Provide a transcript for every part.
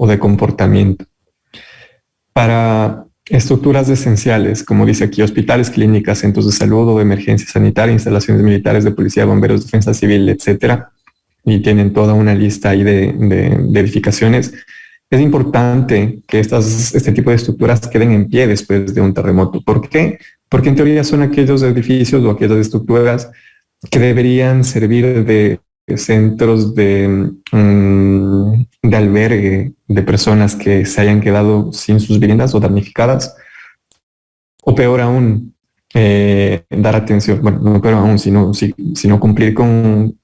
de comportamiento. Para estructuras esenciales, como dice aquí, hospitales, clínicas, centros de salud o de emergencia sanitaria, instalaciones militares, de policía, bomberos, defensa civil, etcétera, y tienen toda una lista ahí de edificaciones. Es importante que este tipo de estructuras queden en pie después de un terremoto. ¿Por qué? Porque en teoría son aquellos edificios o aquellas estructuras que deberían servir de centros de albergue de personas que se hayan quedado sin sus viviendas o damnificadas, o peor aún, dar atención, bueno, no peor aún, sino cumplir con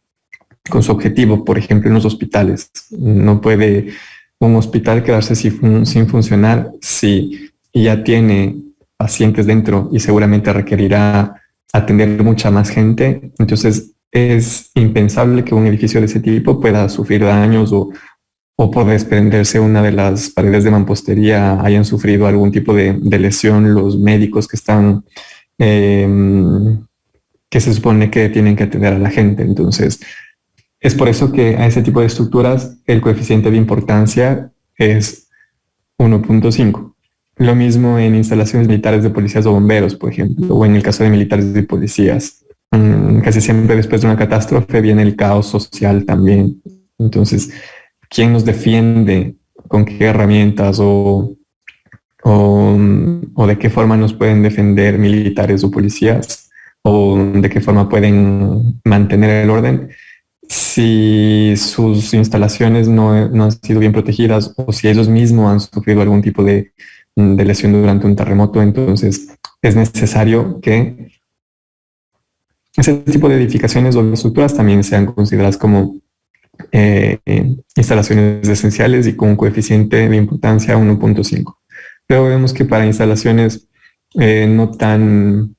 su objetivo. Por ejemplo, en los hospitales, no puede un hospital quedarse sin funcionar si ya tiene pacientes dentro y seguramente requerirá atender mucha más gente. Entonces es impensable que un edificio de ese tipo pueda sufrir daños o por desprenderse una de las paredes de mampostería hayan sufrido algún tipo de lesión los médicos que están, que se supone que tienen que atender a la gente. Entonces es por eso que a ese tipo de estructuras el coeficiente de importancia es 1.5. Lo mismo en instalaciones militares de policías o bomberos, por ejemplo, o en el caso de militares y policías. Casi siempre después de una catástrofe viene el caos social también. Entonces, ¿quién nos defiende? ¿Con qué herramientas o de qué forma nos pueden defender militares o policías? ¿O de qué forma pueden mantener el orden? Si sus instalaciones no han sido bien protegidas o si ellos mismos han sufrido algún tipo de lesión durante un terremoto, entonces es necesario que ese tipo de edificaciones o estructuras también sean consideradas como instalaciones esenciales y con un coeficiente de importancia 1.5. Luego vemos que para instalaciones no tan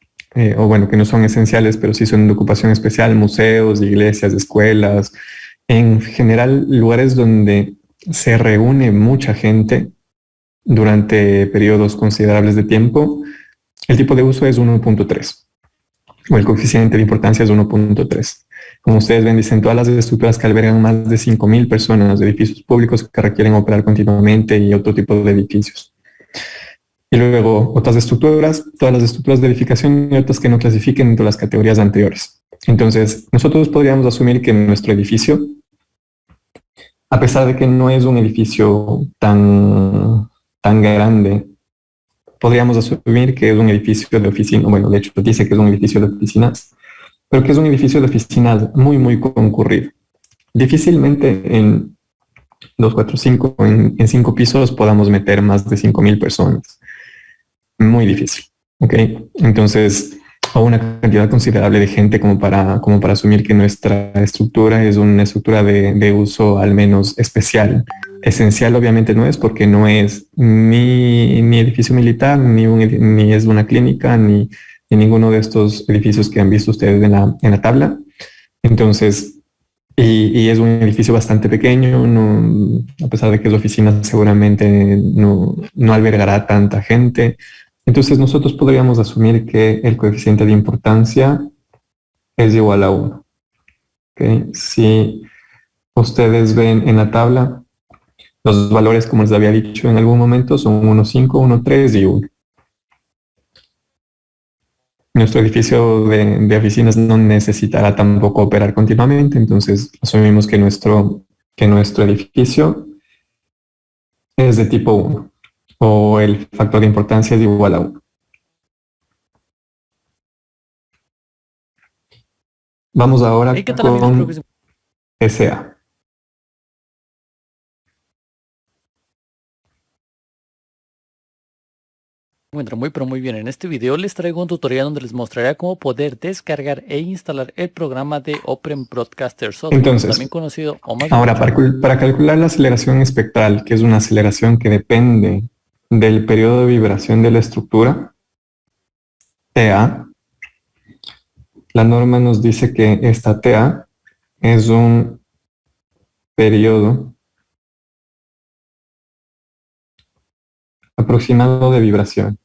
o bueno, que no son esenciales, pero sí son de ocupación especial, museos, iglesias, escuelas, en general lugares donde se reúne mucha gente durante periodos considerables de tiempo, el tipo de uso es 1.3 o el coeficiente de importancia es 1.3. Como ustedes ven, dicen todas las estructuras que albergan más de 5.000 personas, edificios públicos que requieren operar continuamente y otro tipo de edificios. Y luego otras estructuras, todas las estructuras de edificación y otras que no clasifiquen entre las categorías anteriores. Entonces, nosotros podríamos asumir que nuestro edificio, a pesar de que no es un edificio tan grande, podríamos asumir que es un edificio de oficina, bueno, de hecho dice que es un edificio de oficinas, pero que es un edificio de oficinas muy, muy concurrido. Difícilmente en 2, 4, 5, en 5 pisos podamos meter más de 5.000 personas. Muy difícil, ¿ok? Entonces, o una cantidad considerable de gente como para asumir que nuestra estructura es una estructura de uso al menos especial. Esencial obviamente no es, porque no es ni edificio militar, ni es una clínica, ni ninguno de estos edificios que han visto ustedes en la tabla. Entonces, y es un edificio bastante pequeño, no, a pesar de que es oficina, seguramente no albergará tanta gente. Entonces nosotros podríamos asumir que el coeficiente de importancia es igual a 1. ¿Okay? Si ustedes ven en la tabla, los valores, como les había dicho en algún momento, son 1.5, 1.3 y 1. Nuestro edificio de oficinas no necesitará tampoco operar continuamente, entonces asumimos que nuestro edificio es de tipo 1 o el factor de importancia es igual a 1. Vamos ahora con SA. Encuentro muy pero muy bien. En este video les traigo un tutorial donde les mostraré cómo poder descargar e instalar el programa de Open Broadcaster Software, Entonces, también conocido o más ahora para calcular la aceleración espectral, que es una aceleración que depende del periodo de vibración de la estructura, TA, la norma nos dice que esta TA es un periodo aproximado de vibración.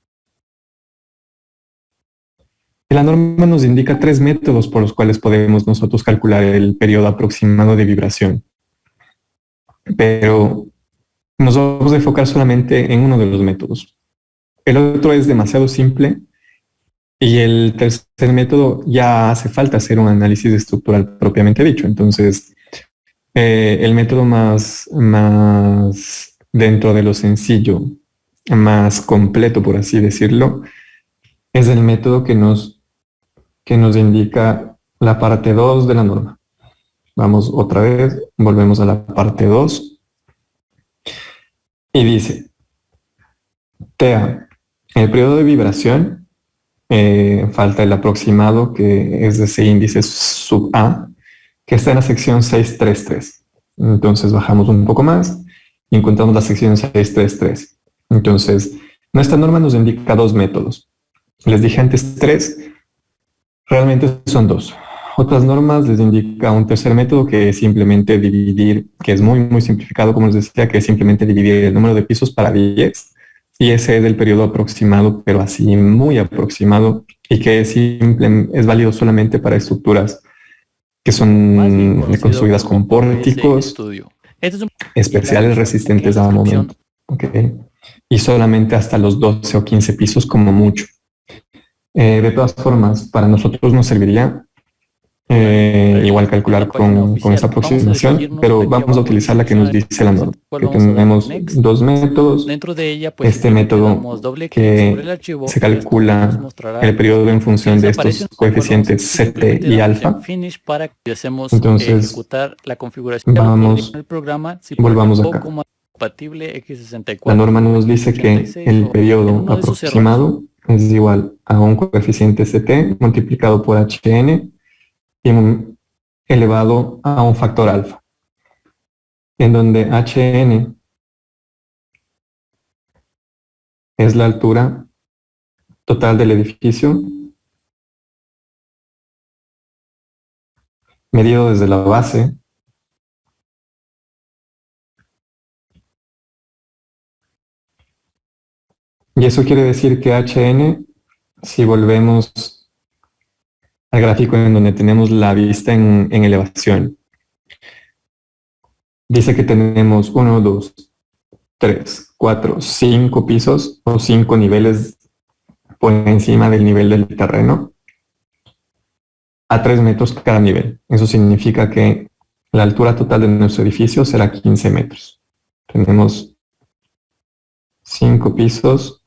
Y la norma nos indica 3 métodos por los cuales podemos nosotros calcular el periodo aproximado de vibración. Pero nos vamos a enfocar solamente en uno de los métodos. El otro es demasiado simple y el tercer método ya hace falta hacer un análisis estructural propiamente dicho. Entonces, el método más dentro de lo sencillo, más completo, por así decirlo, es el método que nos indica la parte 2 de la norma. Vamos otra vez, volvemos a la parte 2 y dice, TEA, el periodo de vibración, falta el aproximado que es de ese índice sub A, que está en la sección 633. Entonces bajamos un poco más y encontramos la sección 633. Entonces, nuestra norma nos indica dos métodos. Les dije antes tres, realmente son dos. Otras normas les indica un tercer método que es simplemente dividir, que es muy, muy simplificado, como les decía, que es simplemente dividir el número de pisos para 10. Y ese es el periodo aproximado, pero así muy aproximado, y que es válido solamente para estructuras que son construidas con pórticos especiales resistentes a momento. Okay. Y solamente hasta los 12 o 15 pisos como mucho. De todas formas, para nosotros nos serviría igual calcular con esta aproximación, pero vamos a utilizar la que nos dice la norma, que tenemos dos métodos. Dentro de ella, este método que se calcula el periodo en función de estos coeficientes CT y alfa. Entonces, ejecutar la configuración del programa, volvamos acá. La norma nos dice que el periodo aproximado es igual a un coeficiente CT multiplicado por HN y elevado a un factor alfa, en donde HN es la altura total del edificio medido desde la base y eso quiere decir que HN, si volvemos al gráfico en donde tenemos la vista en elevación, dice que tenemos 1, 2, 3, 4, 5 pisos o 5 niveles por encima del nivel del terreno a 3 metros cada nivel. Eso significa que la altura total de nuestro edificio será 15 metros. Tenemos 5 pisos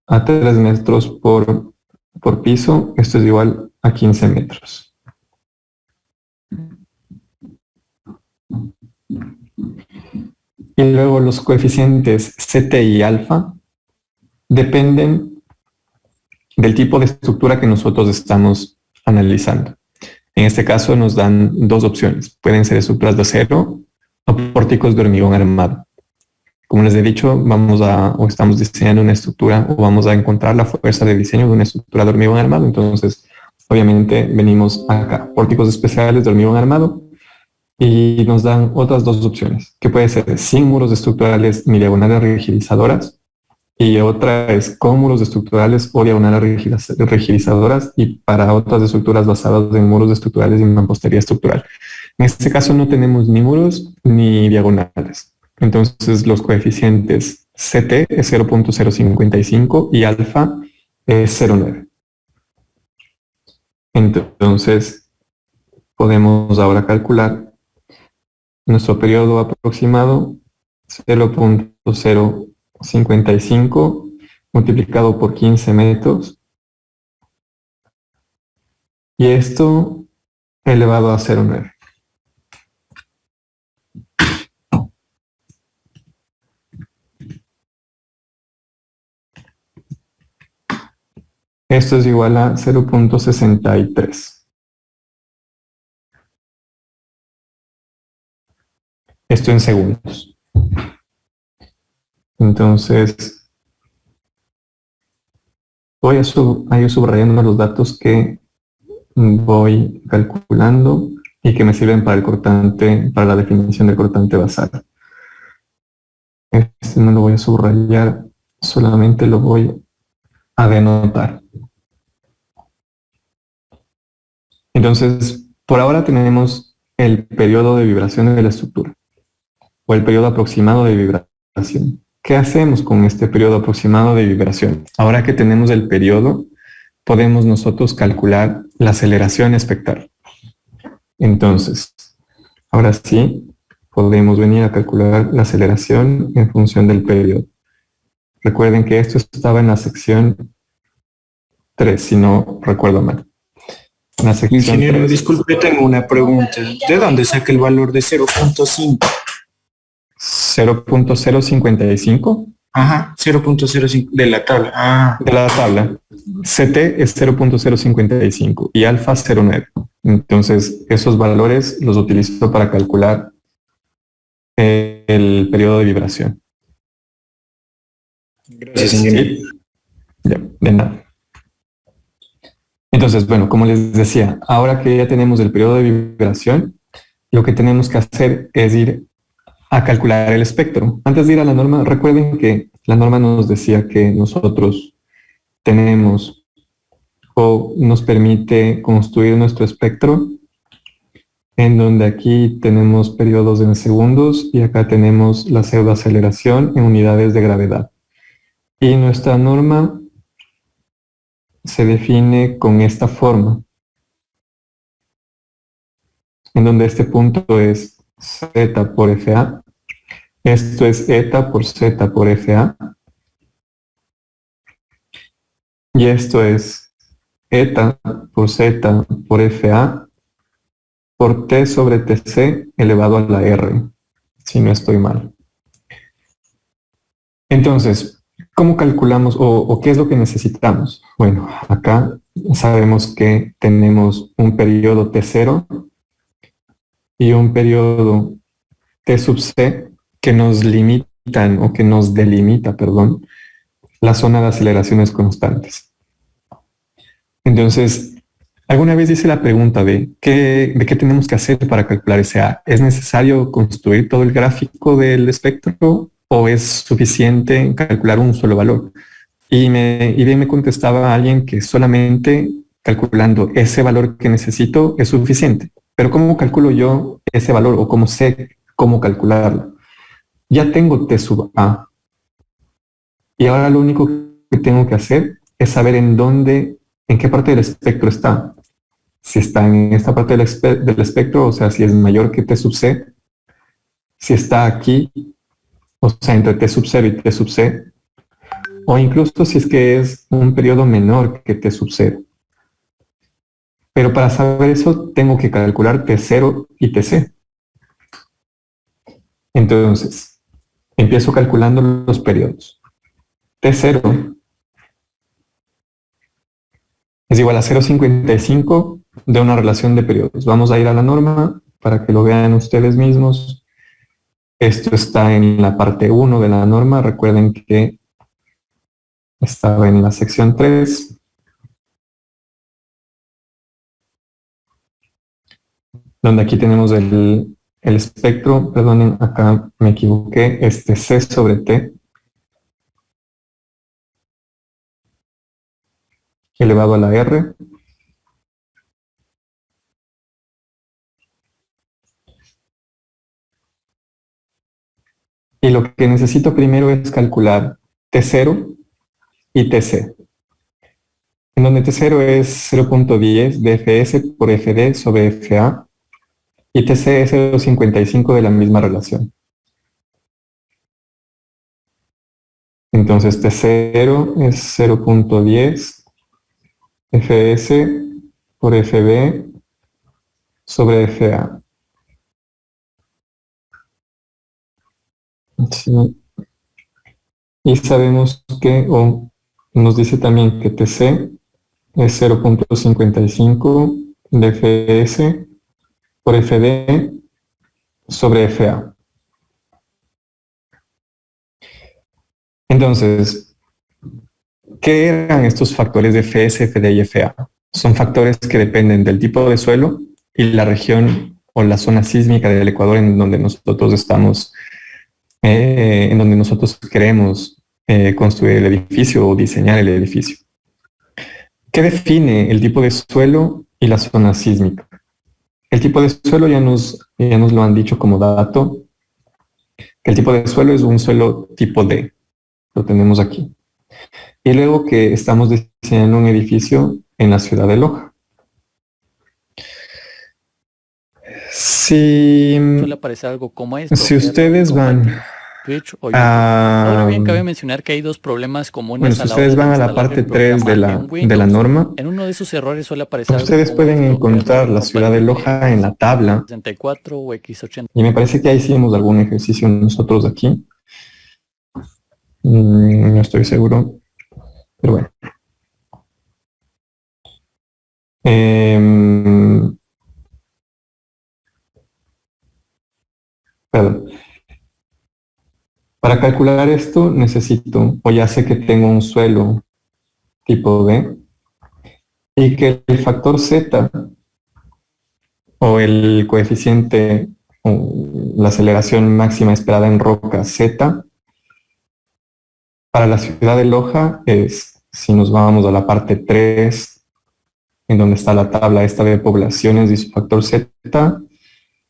a 3 metros por piso. Esto es igual a 15 metros. Y luego los coeficientes CT y alfa dependen del tipo de estructura que nosotros estamos analizando. En este caso nos dan dos opciones. Pueden ser estructuras de acero o pórticos de hormigón armado. Como les he dicho, estamos diseñando una estructura o vamos a encontrar la fuerza de diseño de una estructura de hormigón armado. Entonces, obviamente venimos acá, pórticos especiales de hormigón armado, y nos dan otras dos opciones, que puede ser sin muros estructurales ni diagonales rigidizadoras, y otra es con muros estructurales o diagonales rigidizadoras, y para otras estructuras basadas en muros estructurales y mampostería estructural. En este caso no tenemos ni muros ni diagonales. Entonces los coeficientes CT es 0.055 y alfa es 0.9. Entonces podemos ahora calcular nuestro periodo aproximado 0.055 multiplicado por 15 metros y esto elevado a 0.9. Esto es igual a 0.63. Esto en segundos. Entonces, voy a ir subrayando los datos que voy calculando y que me sirven para el cortante, para la definición del cortante basal. Este no lo voy a subrayar, solamente lo voy a denotar. Entonces, por ahora tenemos el periodo de vibración de la estructura. o el periodo aproximado de vibración. ¿Qué hacemos con este periodo aproximado de vibración? Ahora que tenemos el periodo, podemos nosotros calcular la aceleración espectral. Entonces, ahora sí, podemos venir a calcular la aceleración en función del periodo. Recuerden que esto estaba en la sección 3, si no recuerdo mal. En la sección Ingeniero, 3. disculpe, tengo una pregunta. ¿De dónde saca el valor de 0.5? 0.055 Ajá, 0.05 de la tabla. Ah, de la tabla. CT es 0.055 y alfa 0.9. Entonces, esos valores los utilizo para calcular el periodo de vibración. gracias, ingeniero. Sí. Ya, de nada. Entonces, bueno, como les decía, ahora que ya tenemos el periodo de vibración, lo que tenemos que hacer es ir a calcular el espectro. Antes de ir a la norma, recuerden que la norma nos decía que nosotros tenemos o nos permite construir nuestro espectro, en donde aquí tenemos periodos en segundos y acá tenemos la pseudoaceleración en unidades de gravedad. Y nuestra norma se define con esta forma, en donde este punto es Z por FA, esto es eta por Z por FA, y esto es eta por Z por FA por T sobre TC elevado a la R, si no estoy mal. Entonces, ¿cómo calculamos o qué es lo que necesitamos? Bueno, acá sabemos que tenemos un periodo T0 y un periodo T sub C que nos limitan o que nos delimita, perdón, la zona de aceleraciones constantes. Entonces, alguna vez hice la pregunta de qué tenemos que hacer para calcular ese A. ¿Es necesario construir todo el gráfico del espectro o es suficiente calcular un solo valor? Y bien me contestaba alguien que solamente calculando ese valor que necesito es suficiente. Pero ¿cómo calculo yo ese valor o cómo sé cómo calcularlo? Ya tengo T sub A. Y ahora lo único que tengo que hacer es saber en qué parte del espectro está. Si está en esta parte del espectro, o sea, si es mayor que T sub C, si está aquí, o sea, entre T sub 0 y T sub C, o incluso si es que es un periodo menor que T sub 0. Pero para saber eso, tengo que calcular T0 y TC. Entonces, empiezo calculando los periodos. T0 es igual a 0,55 de una relación de periodos. Vamos a ir a la norma para que lo vean ustedes mismos. Esto está en la parte 1 de la norma. Recuerden que estaba en la sección 3. Donde aquí tenemos el espectro. Perdonen, acá me equivoqué. Este C sobre T elevado a la R. Y lo que necesito primero es calcular T0 y TC. En donde T0 es 0.10 de FS por FD sobre FA y TC es 0.55 de la misma relación. Entonces T0 es 0.10 FS por FB sobre FA. Sí. Y sabemos que, o nos dice también que TC es 0.55 de FS por FD sobre FA. Entonces, ¿qué eran estos factores de FS, FD y FA? Son factores que dependen del tipo de suelo y la región o la zona sísmica del Ecuador en donde nosotros estamos, en donde nosotros queremos construir el edificio o diseñar el edificio. ¿Qué define el tipo de suelo y la zona sísmica? El tipo de suelo ya nos lo han dicho como dato. que el tipo de suelo es un suelo tipo D. Lo tenemos aquí. Y luego que estamos diseñando un edificio en la ciudad de Loja. Si, Suele aparecer algo como esto, si que es lo que ustedes comparten van Twitch o YouTube. Ahora a... bien, cabe mencionar que hay dos problemas Bueno, comunes si a la hora ustedes de van a la instalar el parte 3 programa en de la Windows. norma, En uno de esos errores suele aparecer algo ustedes como pueden esto, que es lo encontrar que la ciudad de comparten Loja en la tabla. X64 o X80. Y me parece que ahí hicimos algún ejercicio nosotros aquí. No estoy seguro, pero bueno. Perdón. Para calcular esto necesito, o ya sé que tengo un suelo tipo D, y que el factor Z, o el coeficiente, o la aceleración máxima esperada en roca Z, para la ciudad de Loja es, si nos vamos a la parte 3, en donde está la tabla esta de poblaciones y su factor Z,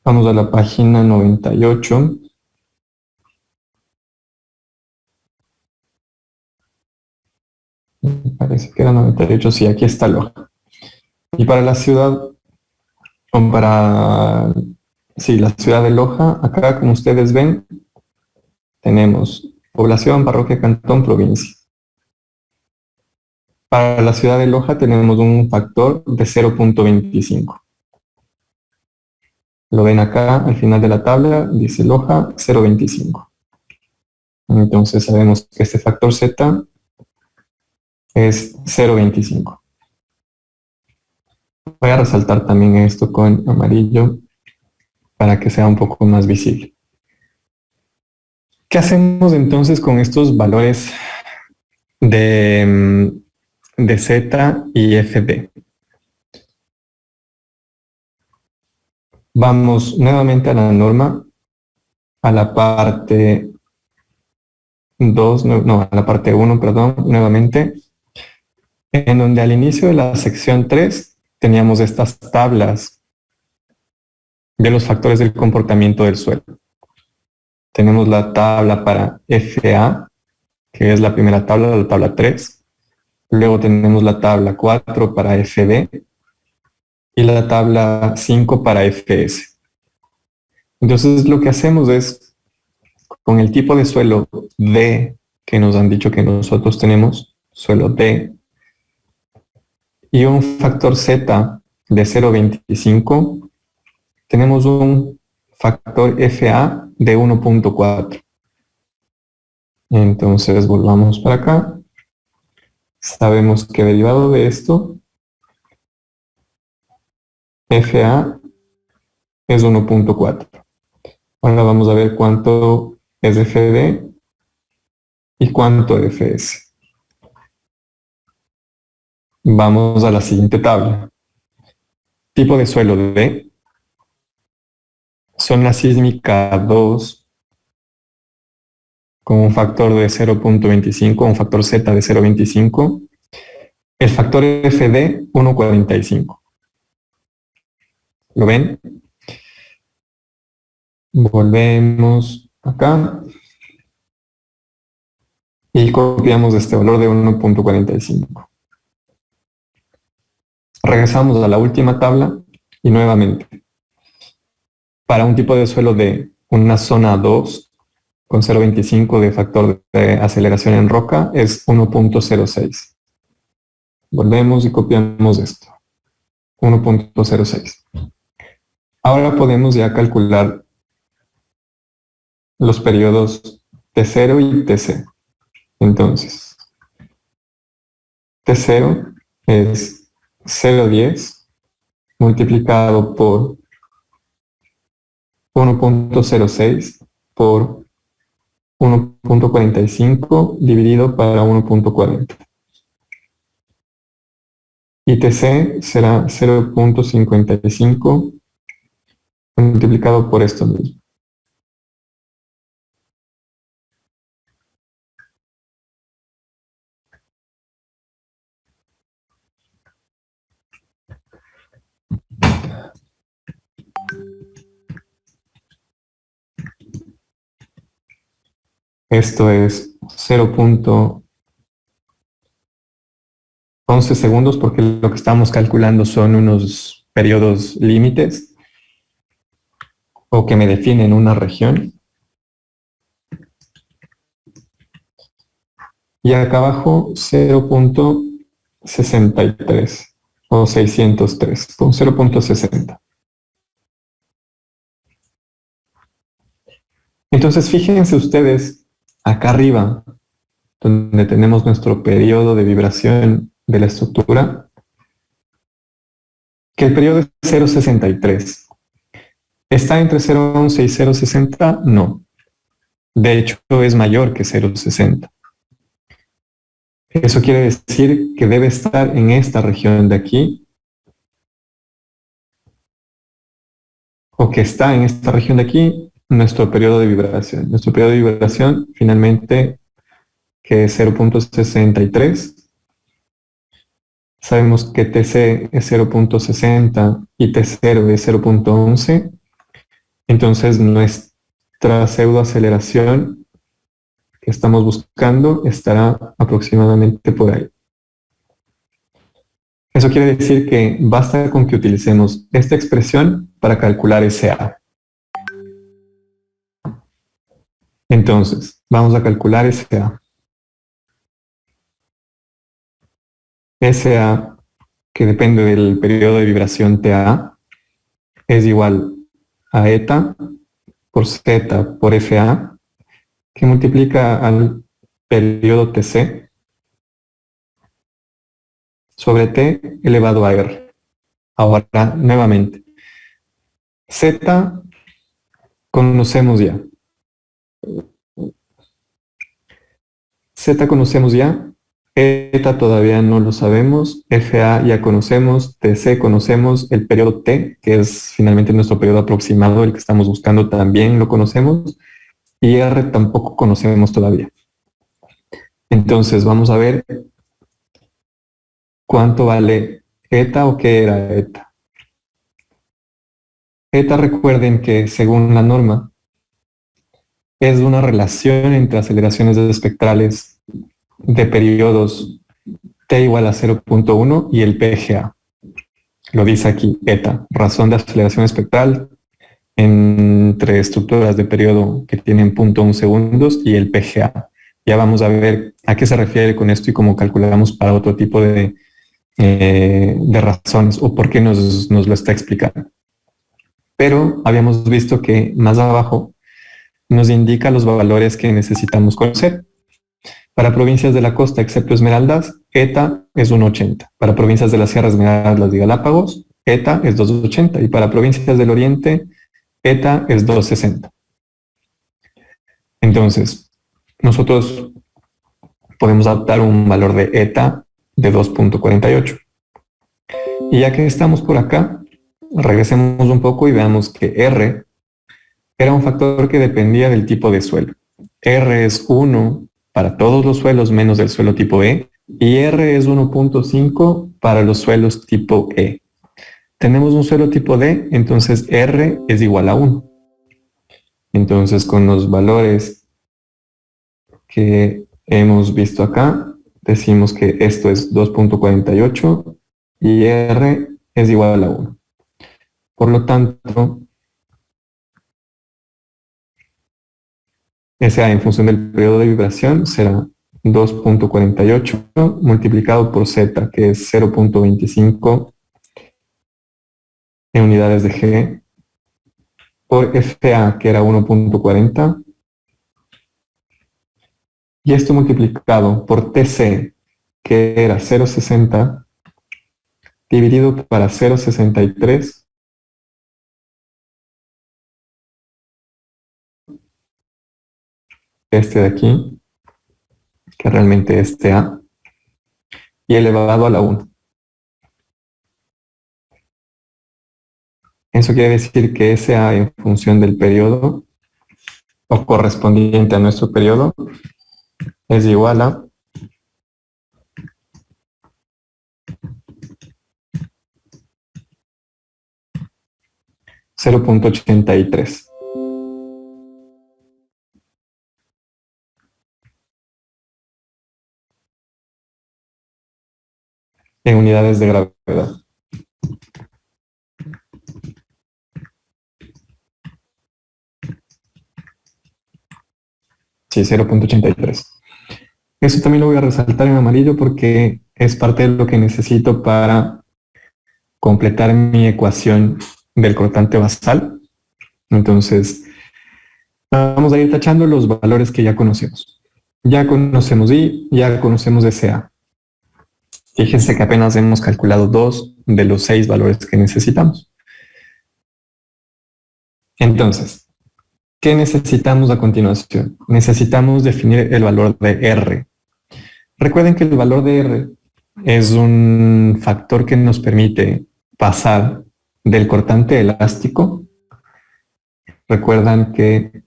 vamos a la página 98. Me parece que era 98, sí, aquí está Loja. Y para la ciudad, o para, sí, la ciudad de Loja, acá como ustedes ven, tenemos población, parroquia, cantón, provincia. Para la ciudad de Loja tenemos un factor de 0.25. Lo ven acá al final de la tabla, dice Loja 0.25. Entonces sabemos que este factor Z es 0.25. Voy a resaltar también esto con amarillo para que sea un poco más visible. ¿Qué hacemos entonces con estos valores de Z y FB? Vamos nuevamente a la norma, a la parte 2, no, a la parte 1, perdón, nuevamente, en donde al inicio de la sección 3 teníamos estas tablas de los factores del comportamiento del suelo. Tenemos la tabla para FA, que es la primera tabla, la tabla 3. Luego tenemos la tabla 4 para FB y la tabla 5 para FS. Entonces lo que hacemos es, con el tipo de suelo D que nos han dicho que nosotros tenemos, suelo D, y un factor Z de 0.25, tenemos un factor FA de 1.4. Entonces volvamos para acá. Sabemos que derivado de esto, FA es 1.4. Ahora vamos a ver cuánto es FD y cuánto FS. Vamos a la siguiente tabla. Tipo de suelo D, zona sísmica 2 con un factor de 0.25, un factor Z de 0.25, el factor FD 1.45. ¿Lo ven? Volvemos acá y copiamos este valor de 1.45. Regresamos a la última tabla y nuevamente, para un tipo de suelo de una zona 2 con 0.25 de factor de aceleración en roca es 1.06. Volvemos y copiamos esto, 1.06. Ahora podemos ya calcular los periodos T0 y TC. Entonces, T0 es 0.10 multiplicado por 1.06 por 1.45 dividido para 1.40. Y TC será 0.55 multiplicado por esto mismo. Esto es 0.11 segundos porque lo que estamos calculando son unos periodos límites o que me definen una región. Y acá abajo 0.63 o 603 con 0.60. Entonces fíjense ustedes acá arriba, donde tenemos nuestro periodo de vibración de la estructura, que el periodo es 0.63. ¿Está entre 0.11 y 0.60? No. De hecho, es mayor que 0.60. Eso quiere decir que debe estar en esta región de aquí, o que está en esta región de aquí, nuestro periodo de vibración. Nuestro periodo de vibración, finalmente, que es 0.63. Sabemos que TC es 0.60 y T0 es 0.11. Entonces, nuestra pseudoaceleración que estamos buscando estará aproximadamente por ahí. Eso quiere decir que basta con que utilicemos esta expresión para calcular SA. Entonces, vamos a calcular SA. SA, que depende del periodo de vibración TA, es igual a eta por Z por FA, que multiplica al periodo TC sobre T elevado a R. Ahora, nuevamente, Z conocemos ya. Z conocemos ya, eta todavía no lo sabemos, FA ya conocemos, TC conocemos, el periodo T, que es finalmente nuestro periodo aproximado, el que estamos buscando, también lo conocemos, y R tampoco conocemos todavía. Entonces vamos a ver cuánto vale eta o qué era eta. Eta, recuerden que según la norma, es una relación entre aceleraciones espectrales de periodos T igual a 0.1 y el PGA. Lo dice aquí, eta, razón de aceleración espectral entre estructuras de periodo que tienen 0.1 segundos y el PGA. Ya vamos a ver a qué se refiere con esto y cómo calculamos para otro tipo de razones o por qué nos lo está explicando. Pero habíamos visto que más abajo nos indica los valores que necesitamos conocer. Para provincias de la costa, excepto Esmeraldas, eta es 1,80. Para provincias de las Sierras Esmeraldas y Galápagos, eta es 2,80. Y para provincias del Oriente, eta es 2,60. Entonces, nosotros podemos adoptar un valor de eta de 2.48. Y ya que estamos por acá, regresemos un poco y veamos que R era un factor que dependía del tipo de suelo. R es 1 para todos los suelos menos el suelo tipo E y R es 1.5 para los suelos tipo E. Tenemos un suelo tipo D, entonces R es igual a 1. Entonces con los valores que hemos visto acá, decimos que esto es 2.48 y R es igual a 1. Por lo tanto, SA en función del periodo de vibración será 2.48 multiplicado por Z, que es 0.25 en unidades de G, por FA, que era 1.40, y esto multiplicado por TC, que era 0.60, dividido para 0.63, este de aquí, que realmente es TA, y elevado a la 1. Eso quiere decir que SA en función del periodo, o correspondiente a nuestro periodo, es igual a 0.83. en unidades de gravedad. Sí, 0.83. Eso también lo voy a resaltar en amarillo porque es parte de lo que necesito para completar mi ecuación del cortante basal. Entonces, vamos a ir tachando los valores que ya conocemos. Ya conocemos I, ya conocemos SA. Fíjense que apenas hemos calculado 2 de los 6 valores que necesitamos. Entonces, ¿qué necesitamos a continuación? Necesitamos definir el valor de R. Recuerden que el valor de R es un factor que nos permite pasar del cortante elástico. Recuerdan que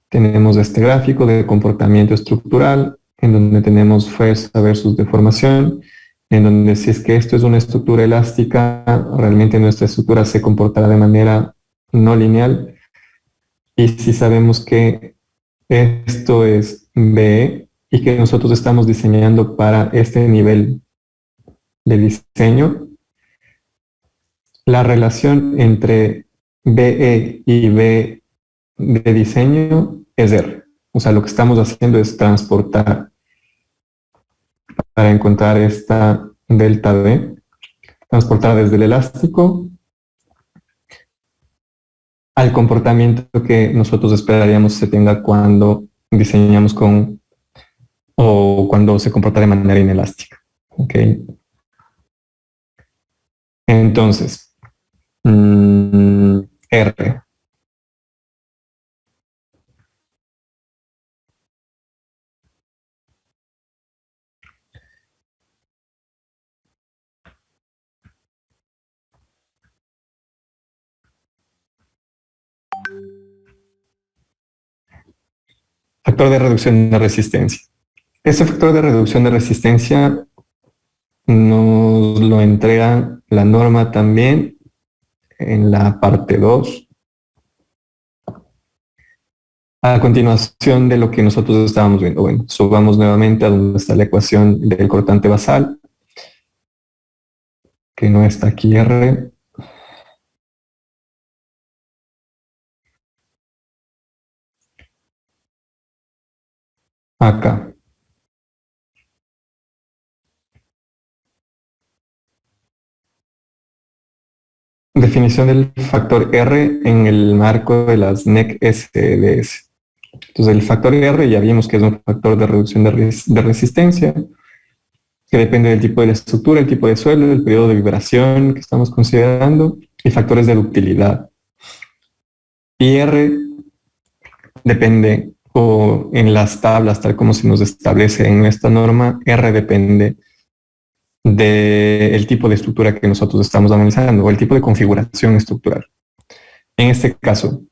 tenemos este gráfico de comportamiento estructural en donde tenemos fuerza versus deformación, en donde si es que esto es una estructura elástica, realmente nuestra estructura se comportará de manera no lineal. Y si sabemos que esto es BE y que nosotros estamos diseñando para este nivel de diseño, la relación entre BE y B de diseño es R. O sea, lo que estamos haciendo es transportar para encontrar esta delta D, transportar desde el elástico al comportamiento que nosotros esperaríamos se tenga cuando diseñamos con o cuando se comporta de manera inelástica. ¿Ok? Entonces, R. Factor de reducción de resistencia. Este factor de reducción de resistencia nos lo entrega la norma también en la parte 2. A continuación de lo que nosotros estábamos viendo. Bueno, subamos nuevamente a donde está la ecuación del cortante basal, que no está aquí R. Acá. Definición del factor R en el marco de las NEC SDS. Entonces el factor R ya vimos que es un factor de reducción de resistencia, que depende del tipo de la estructura, el tipo de suelo, el periodo de vibración que estamos considerando y factores de ductilidad. Y R depende, o en las tablas, tal como se nos establece en esta norma, R depende del tipo de estructura que nosotros estamos analizando o el tipo de configuración estructural. En este caso,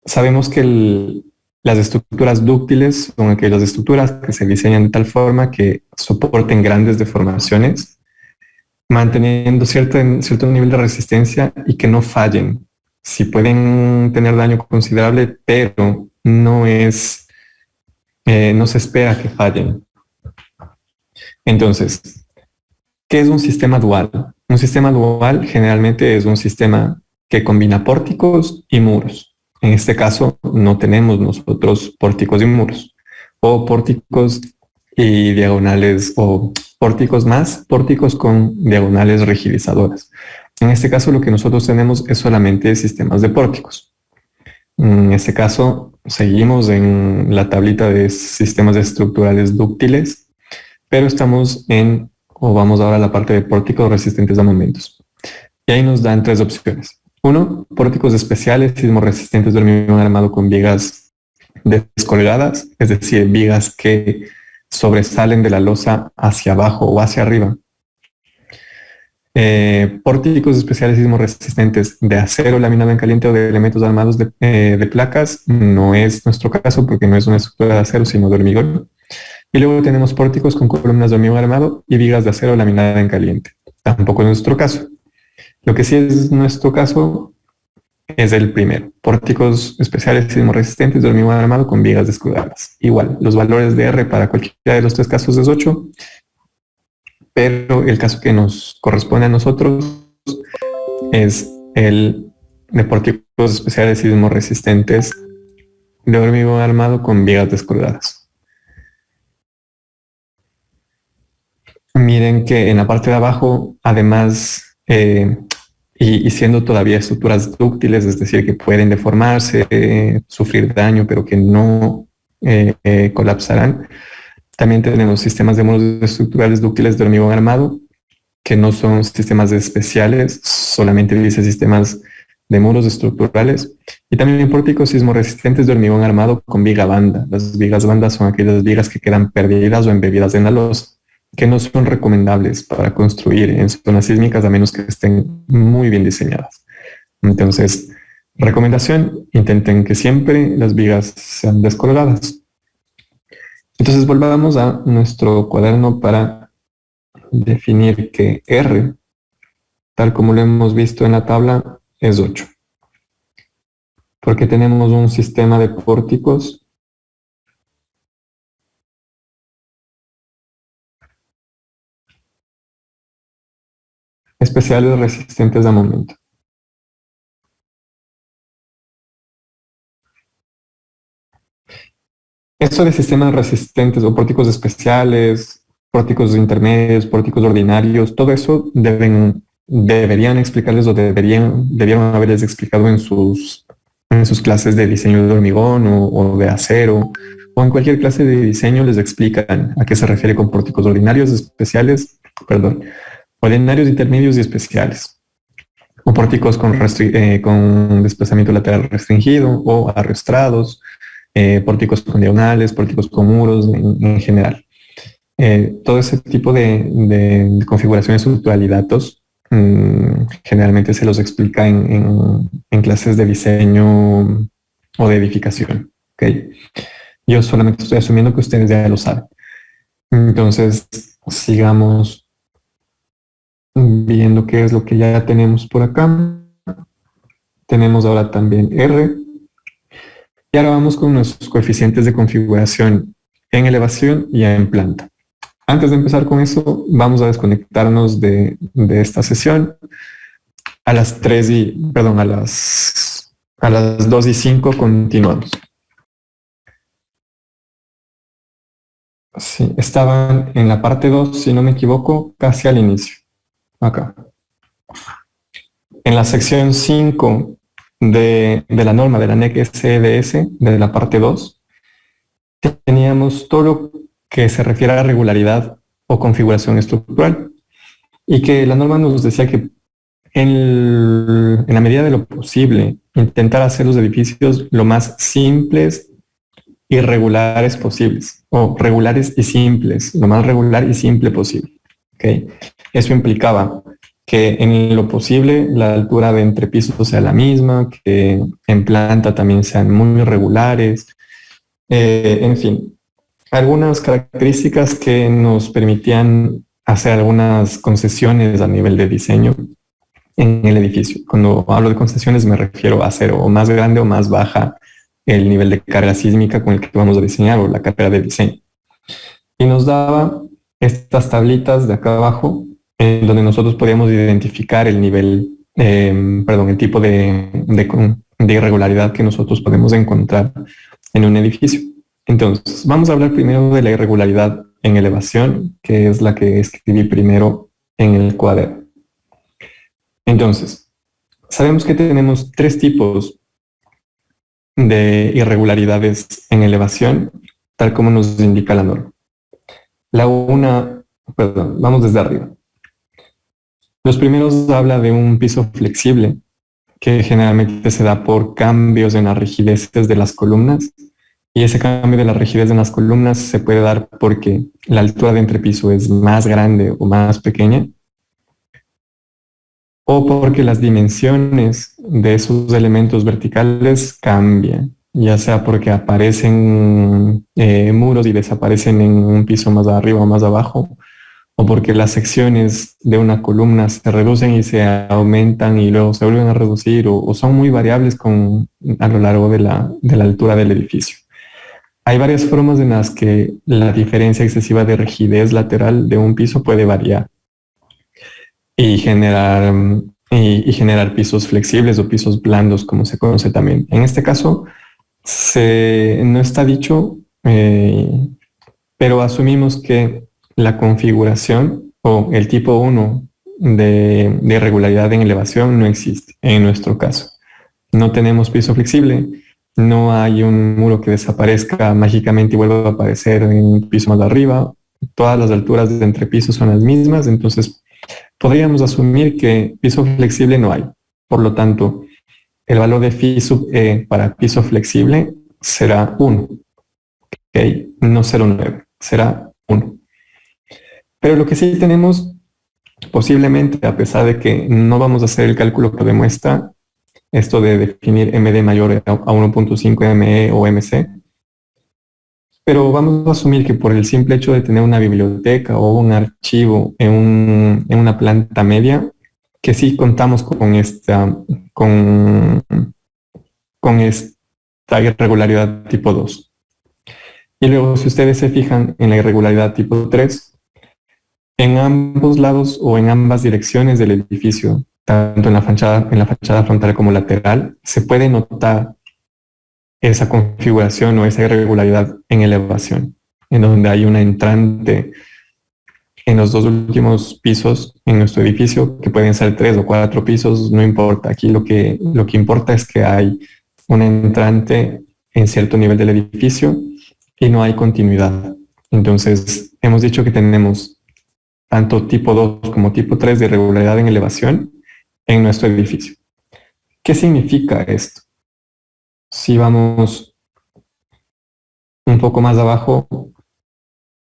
sabemos que las estructuras dúctiles son aquellas estructuras que se diseñan de tal forma que soporten grandes deformaciones, manteniendo cierto nivel de resistencia y que no fallen. Sí pueden tener daño considerable, pero no se espera que fallen. Entonces, ¿qué es un sistema dual? Un sistema dual generalmente es un sistema que combina pórticos y muros. En este caso no tenemos nosotros pórticos y muros, o pórticos y diagonales, o pórticos más pórticos con diagonales rigidizadoras. En este caso lo que nosotros tenemos es solamente sistemas de pórticos. En este caso seguimos en la tablita de sistemas estructurales dúctiles, pero estamos vamos ahora a la parte de pórticos resistentes a momentos. Y ahí nos dan 3 opciones. 1, pórticos especiales sismorresistentes de hormigón armado con vigas descolgadas, es decir, vigas que sobresalen de la losa hacia abajo o hacia arriba. Pórticos especiales sismorresistentes de acero laminado en caliente o de elementos armados de placas, no es nuestro caso porque no es una estructura de acero sino de hormigón. Y luego tenemos pórticos con columnas de hormigón armado y vigas de acero laminada en caliente. Tampoco es nuestro caso. Lo que sí es nuestro caso es el primero. Pórticos especiales sismorresistentes de hormigón armado con vigas descolgadas. Igual, los valores de R para cualquiera de los 3 casos es 8. pero el caso que nos corresponde a nosotros es el de pórticos especiales sismo resistentes de hormigón armado con vigas descolgadas. Miren que en la parte de abajo, además, y siendo todavía estructuras dúctiles, es decir, que pueden deformarse, sufrir daño, pero que no colapsarán, también tenemos sistemas de muros estructurales dúctiles de hormigón armado, que no son sistemas especiales, solamente dice sistemas de muros estructurales, y también pórticos sismo resistentes de hormigón armado con viga banda. Las vigas bandas son aquellas vigas que quedan perdidas o embebidas en la losa, que no son recomendables para construir en zonas sísmicas a menos que estén muy bien diseñadas. Entonces, recomendación, intenten que siempre las vigas sean descolgadas. Entonces volvamos a nuestro cuaderno para definir que R, tal como lo hemos visto en la tabla, es 8. Porque tenemos un sistema de pórticos especiales resistentes a momento. Esto de sistemas resistentes o pórticos especiales, pórticos intermedios, pórticos ordinarios, todo eso deberían explicarles o debieron haberles explicado en sus clases de diseño de hormigón o de acero, o en cualquier clase de diseño les explican a qué se refiere con pórticos ordinarios, ordinarios, intermedios y especiales, o pórticos con desplazamiento lateral restringido o arrastrados, pórticos con diagonales, pórticos con muros en general. Todo ese tipo de configuraciones estructural y datos generalmente se los explica en clases de diseño o de edificación. ¿Okay? Yo solamente estoy asumiendo que ustedes ya lo saben. Entonces, sigamos viendo qué es lo que ya tenemos por acá. Tenemos ahora también R. Y ahora vamos con nuestros coeficientes de configuración en elevación y en planta. Antes de empezar con eso, vamos a desconectarnos de esta sesión. A las 2:05 continuamos. Sí, estaban en la parte 2, si no me equivoco, casi al inicio. Acá. En la sección 5 de la norma de la NEC SDS, de la parte 2, teníamos todo lo que se refiere a regularidad o configuración estructural, y que la norma nos decía que en la medida de lo posible intentar hacer los edificios lo más simples y regulares posibles, o regulares y simples, lo más regular y simple posible. ¿Okay? Eso implicaba que en lo posible la altura de entrepisos sea la misma, que en planta también sean muy regulares, en fin, algunas características que nos permitían hacer algunas concesiones a nivel de diseño en el edificio. Cuando hablo de concesiones me refiero a hacer o más grande o más baja el nivel de carga sísmica con el que vamos a diseñar o la carrera de diseño. Y nos daba estas tablitas de acá abajo en donde nosotros podíamos identificar el nivel, el tipo de irregularidad que nosotros podemos encontrar en un edificio. Entonces, vamos a hablar primero de la irregularidad en elevación, que es la que escribí primero en el cuaderno. Entonces, sabemos que tenemos 3 tipos de irregularidades en elevación, tal como nos indica la norma. Vamos desde arriba. Los primeros habla de un piso flexible, que generalmente se da por cambios en las rigideces de las columnas. Y ese cambio de la rigidez en las columnas se puede dar porque la altura de entrepiso es más grande o más pequeña, o porque las dimensiones de esos elementos verticales cambian, ya sea porque aparecen muros y desaparecen en un piso más arriba o más abajo, o porque las secciones de una columna se reducen y se aumentan y luego se vuelven a reducir, o son muy variables a lo largo de la altura del edificio. hay varias formas en las que la diferencia excesiva de rigidez lateral de un piso puede variar y generar pisos flexibles o pisos blandos, como se conoce también. En este caso, no está dicho, pero asumimos que la configuración o el tipo 1 de irregularidad en elevación no existe en nuestro caso. No tenemos piso flexible, no hay un muro que desaparezca mágicamente y vuelva a aparecer en un piso más arriba. Todas las alturas de entre pisos son las mismas, entonces podríamos asumir que piso flexible no hay. Por lo tanto, el valor de phi sub e para piso flexible será 1, ¿okay? No 0,9, será 1. Pero lo que sí tenemos, posiblemente, a pesar de que no vamos a hacer el cálculo que demuestra esto de definir MD mayor a 1.5 ME o MC, pero vamos a asumir que por el simple hecho de tener una biblioteca o un archivo en una planta media, que sí contamos con esta irregularidad tipo 2. Y luego, si ustedes se fijan en la irregularidad tipo 3, en ambos lados o en ambas direcciones del edificio, tanto en la fachada frontal como lateral, se puede notar esa configuración o esa irregularidad en elevación, en donde hay una entrante en los dos últimos pisos en nuestro edificio, que pueden ser 3 o 4 pisos, no importa. Aquí lo que importa es que hay una entrante en cierto nivel del edificio y no hay continuidad. Entonces, hemos dicho que tenemos tanto tipo 2 como tipo 3 de irregularidad en elevación en nuestro edificio. ¿Qué significa esto? Si vamos un poco más abajo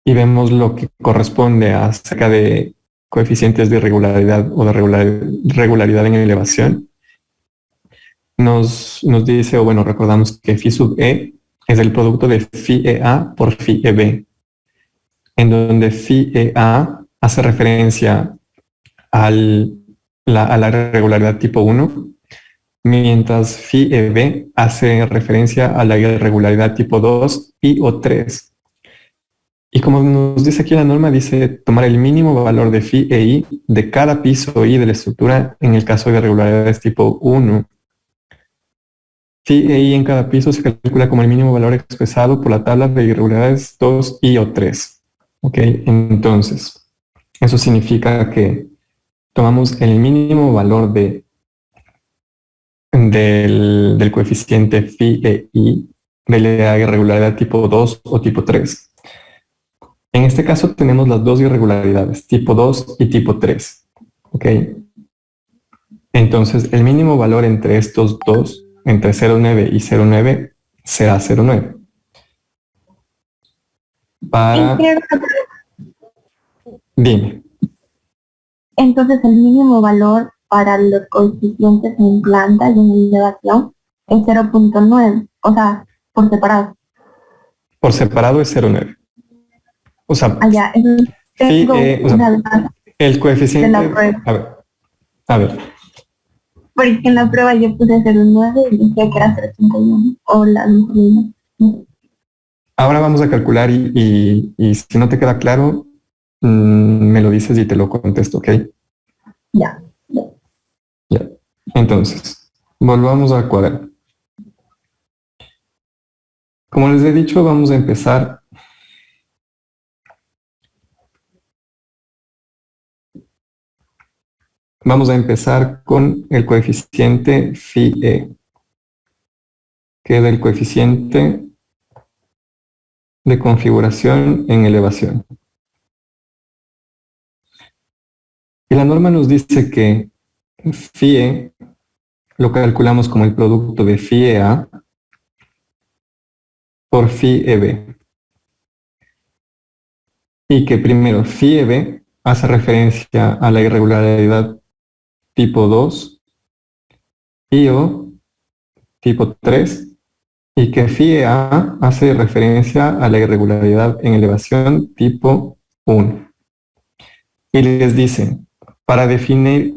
y vemos lo que corresponde acerca de coeficientes de irregularidad o de regularidad en elevación, nos dice, o bueno, recordamos que phi sub e es el producto de phi EA por phi EB, en donde phi EA hace referencia a la irregularidad tipo 1, mientras phi EB hace referencia a la irregularidad tipo 2 y o 3. Y como nos dice aquí la norma, dice tomar el mínimo valor de phi EI de cada piso I de la estructura en el caso de irregularidades tipo 1. Phi EI en cada piso se calcula como el mínimo valor expresado por la tabla de irregularidades 2 y o 3. ¿Ok? Entonces, eso significa que tomamos el mínimo valor del coeficiente phi EI de la irregularidad tipo 2 o tipo 3. En este caso tenemos las dos irregularidades, tipo 2 y tipo 3. ¿Ok? Entonces, el mínimo valor entre estos dos, entre 0,9 y 0,9, será 0,9. Dime. Entonces, el mínimo valor para los coeficientes en planta y en elevación es 0.9, o sea, por separado. Por separado es 0,9. O sea, allá, tengo una duda el coeficiente de la prueba. A ver. Porque en la prueba yo puse 0.9 y decía que era 0.81 o la misma. Ahora vamos a calcular y si no te queda claro, me lo dices y te lo contesto, ¿ok? Ya. Entonces, volvamos al cuaderno. Como les he dicho, vamos a empezar con el coeficiente phi E, que es el coeficiente de configuración en elevación. Y la norma nos dice que phi E lo calculamos como el producto de phi EA por phi EB. Y que primero phi EB hace referencia a la irregularidad tipo 2 y o tipo 3 y que phi EA hace referencia a la irregularidad en elevación tipo 1. Y les dice, para definir,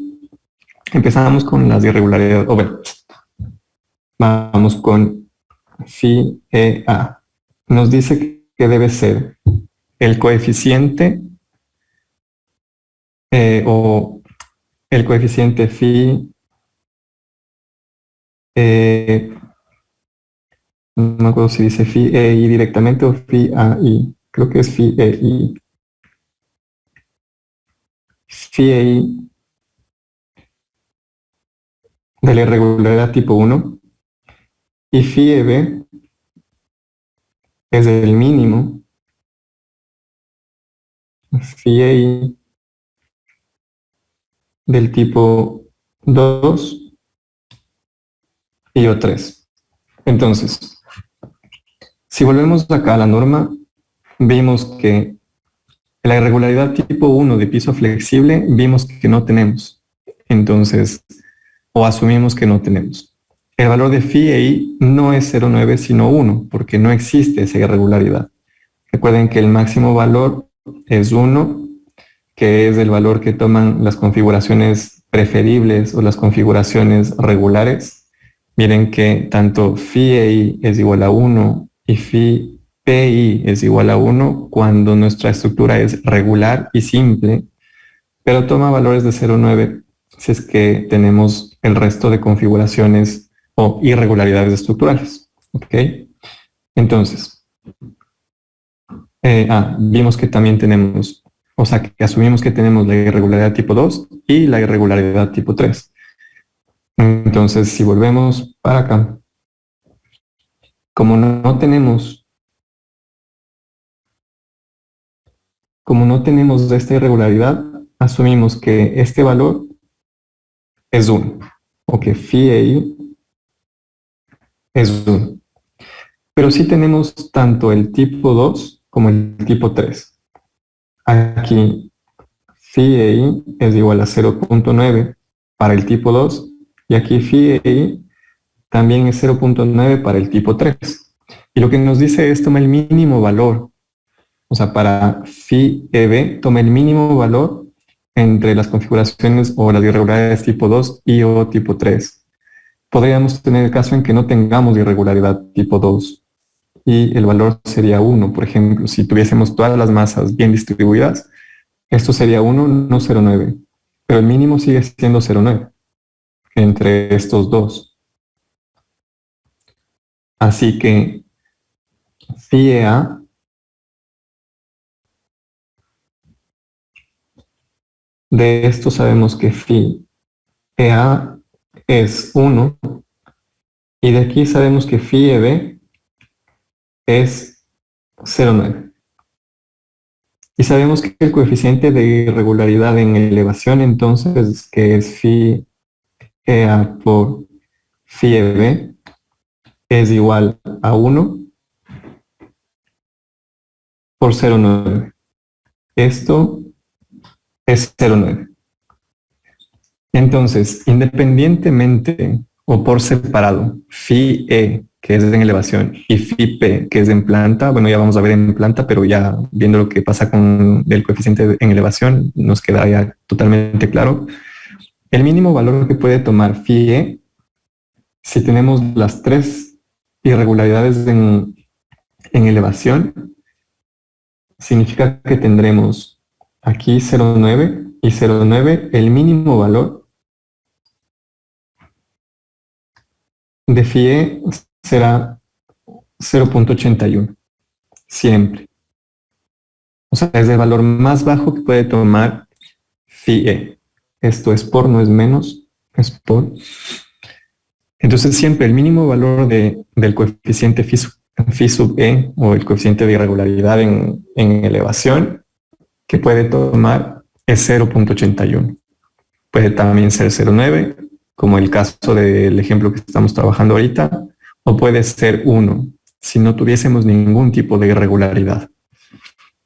empezamos con las irregularidades, o bueno, vamos con phi EA. nos dice que debe ser el coeficiente o el coeficiente phi, no me acuerdo si dice phi EI directamente o phi AI, creo que es phi EI. Phi EI de la irregularidad tipo 1 y phi EB es el mínimo, phi EI del tipo 2 y O3. Entonces, si volvemos acá a la norma, vimos que la irregularidad tipo 1 de piso flexible vimos que no tenemos. Entonces, o asumimos que no tenemos. El valor de phi e i no es 0,9 sino 1, porque no existe esa irregularidad. Recuerden que el máximo valor es 1, que es el valor que toman las configuraciones preferibles o las configuraciones regulares. Miren que tanto phi e i es igual a 1 y phi pi es igual a 1 cuando nuestra estructura es regular y simple, pero toma valores de 0,9 si es que tenemos el resto de configuraciones o irregularidades estructurales. ¿Ok? Entonces, vimos que también tenemos, o sea, que asumimos que tenemos la irregularidad tipo 2 y la irregularidad tipo 3. Entonces, si volvemos para acá, como no tenemos esta irregularidad, asumimos que este valor es 1, o que phi e i es 1. Pero sí tenemos tanto el tipo 2 como el tipo 3. Aquí phi e i es igual a 0,9 para el tipo 2 y aquí phi e i también es 0,9 para el tipo 3. Y lo que nos dice es toma el mínimo valor. O sea, para phi e b toma el mínimo valor entre las configuraciones o las irregularidades tipo 2 y o tipo 3. Podríamos tener el caso en que no tengamos irregularidad tipo 2 y el valor sería 1. Por ejemplo, si tuviésemos todas las masas bien distribuidas, esto sería 1, no 0,9. Pero el mínimo sigue siendo 0,9 entre estos dos. Así que phi e a de esto sabemos que phi e a es 1 y de aquí sabemos que phi e b es 0,9. Y sabemos que el coeficiente de irregularidad en elevación entonces, que es phi e a por phi e b, es igual a 1 por 0,9. Esto es 0,9. Entonces, independientemente o por separado, phi e, que es en elevación, y phi p, que es en planta, bueno, ya vamos a ver en planta, pero ya viendo lo que pasa con el coeficiente en elevación, nos queda ya totalmente claro. El mínimo valor que puede tomar phi e, si tenemos las tres irregularidades en elevación, significa que tendremos aquí 0,9 y 0,9, el mínimo valor de phi e será 0,81, siempre. O sea, es el valor más bajo que puede tomar phi e. Esto es por, no es menos, es por. Entonces siempre el mínimo valor del coeficiente phi sub e o el coeficiente de irregularidad en elevación que puede tomar es 0,81. Puede también ser 0,9, como el caso del ejemplo que estamos trabajando ahorita, o puede ser 1, si no tuviésemos ningún tipo de irregularidad.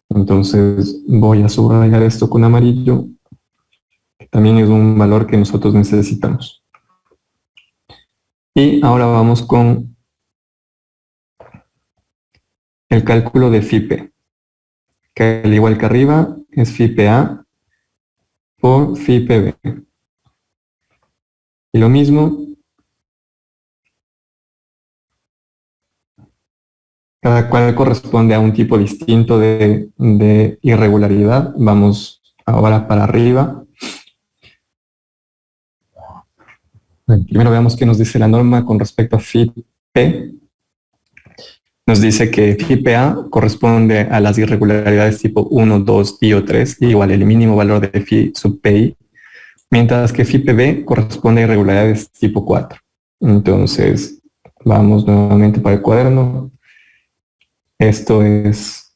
Entonces voy a subrayar esto con amarillo, que también es un valor que nosotros necesitamos. Y ahora vamos con el cálculo de phi p, que al igual que arriba es phi p a por phi p b. Y lo mismo cada cual corresponde a un tipo distinto de irregularidad. Vamos ahora para arriba. Primero veamos qué nos dice la norma con respecto a phi P. Nos dice que phi PA corresponde a las irregularidades tipo 1, 2 y o 3, igual el mínimo valor de phi sub PI, mientras que phi PB corresponde a irregularidades tipo 4. Entonces, vamos nuevamente para el cuaderno. Esto es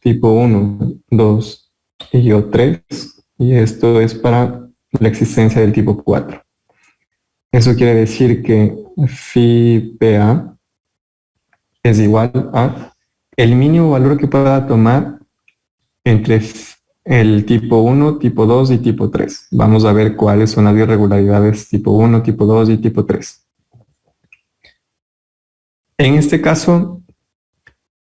tipo 1, 2 y o 3, y esto es para la existencia del tipo 4. Eso quiere decir que phi PA es igual a el mínimo valor que pueda tomar entre el tipo 1, tipo 2 y tipo 3. Vamos a ver cuáles son las irregularidades tipo 1, tipo 2 y tipo 3. En este caso,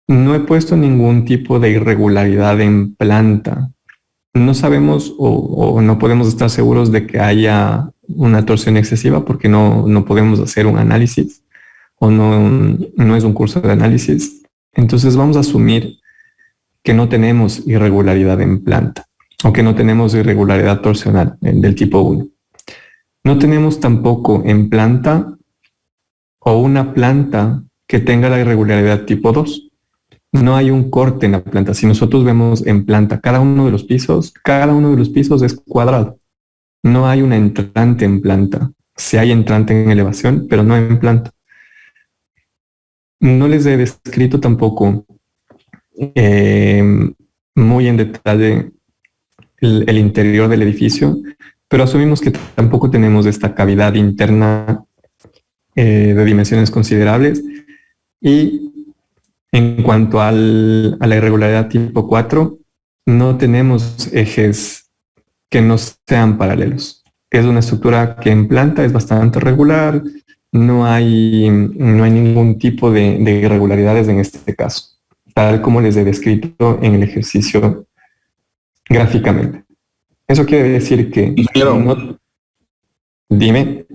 no he puesto ningún tipo de irregularidad en planta. No sabemos o no podemos estar seguros de que haya una torsión excesiva porque no podemos hacer un análisis o no es un curso de análisis. Entonces vamos a asumir que no tenemos irregularidad en planta o que no tenemos irregularidad torsional del tipo 1. No tenemos tampoco en planta o una planta que tenga la irregularidad tipo 2. No hay un corte en la planta. Si nosotros vemos en planta cada uno de los pisos es cuadrado. No hay una entrante en planta. Sí hay entrante en elevación, pero no en planta. No les he descrito tampoco muy en detalle el interior del edificio, pero asumimos que tampoco tenemos esta cavidad interna de dimensiones considerables. Y en cuanto a la irregularidad tipo 4, no tenemos ejes que no sean paralelos. Es una estructura que en planta es bastante regular, no hay ningún tipo de irregularidades en este caso, tal como les he descrito en el ejercicio gráficamente. Eso quiere decir que... Ingeniero. Dime.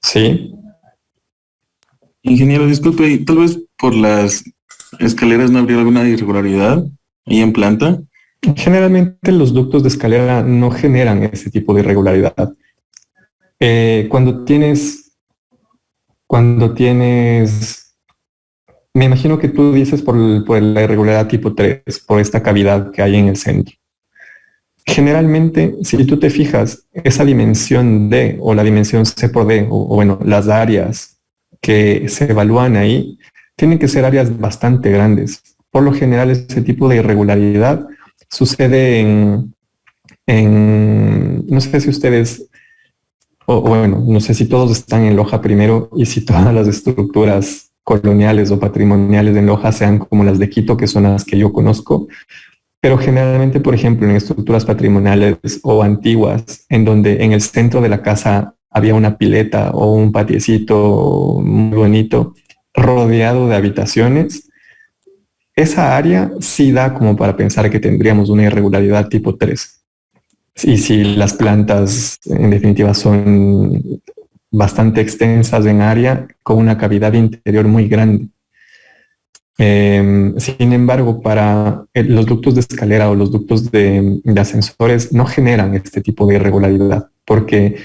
Sí. Ingeniero, disculpe, ¿y tal vez por las escaleras no habría alguna irregularidad ahí en planta? Generalmente los ductos de escalera no generan ese tipo de irregularidad. Cuando tienes, me imagino que tú dices por la irregularidad tipo 3, por esta cavidad que hay en el centro. Generalmente, si tú te fijas, esa dimensión D o la dimensión C por D, o bueno, las áreas que se evalúan ahí, tienen que ser áreas bastante grandes. Por lo general, ese tipo de irregularidad sucede no sé si ustedes, o bueno, no sé si todos están en Loja primero y si todas las estructuras coloniales o patrimoniales en Loja sean como las de Quito, que son las que yo conozco. Pero generalmente, por ejemplo, en estructuras patrimoniales o antiguas, en donde en el centro de la casa había una pileta o un patiecito muy bonito, rodeado de habitaciones, esa área sí da como para pensar que tendríamos una irregularidad tipo 3. Y si las plantas, en definitiva, son bastante extensas en área, con una cavidad interior muy grande. Sin embargo, para los ductos de escalera o los ductos de ascensores no generan este tipo de irregularidad porque,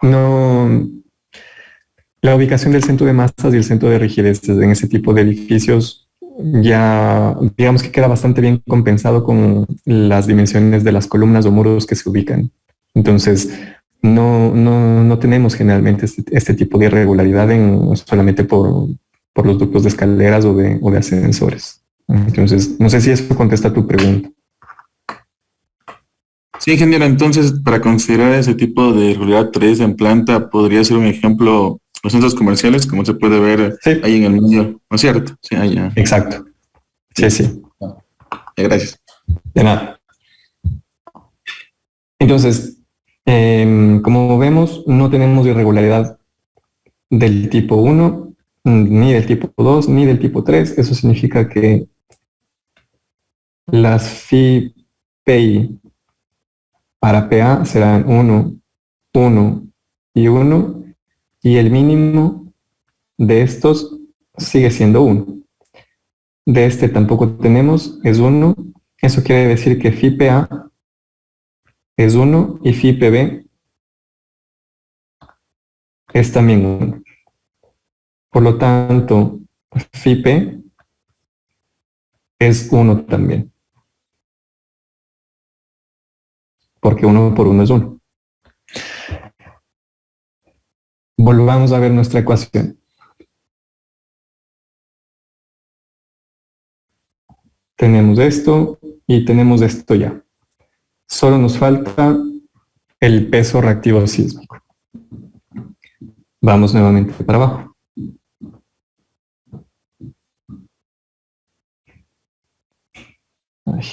no, la ubicación del centro de masas y el centro de rigidez en ese tipo de edificios ya, digamos que queda bastante bien compensado con las dimensiones de las columnas o muros que se ubican. Entonces, no tenemos generalmente este tipo de irregularidad solamente por los ductos de escaleras o de ascensores. Entonces, no sé si eso contesta tu pregunta. Sí, ingeniero, entonces para considerar ese tipo de irregularidad 3 en planta, podría ser un ejemplo los centros comerciales, como se puede ver Sí. ahí en el medio, ¿no es cierto? Sí, ahí ya. Exacto. Sí. Gracias. De nada. Entonces, como vemos, no tenemos irregularidad del tipo 1, ni del tipo 2, ni del tipo 3. Eso significa que las phi PI Para PA serán 1, 1 y 1, y el mínimo de estos sigue siendo 1. De este tampoco tenemos, es 1. Eso quiere decir que phi PA es 1 y phi PB es también 1. Por lo tanto, phi P es 1 también, porque 1 por 1 es 1. Volvamos a ver nuestra ecuación. Tenemos esto y tenemos esto ya. Solo nos falta el peso reactivo sísmico. Vamos nuevamente para abajo. Ay.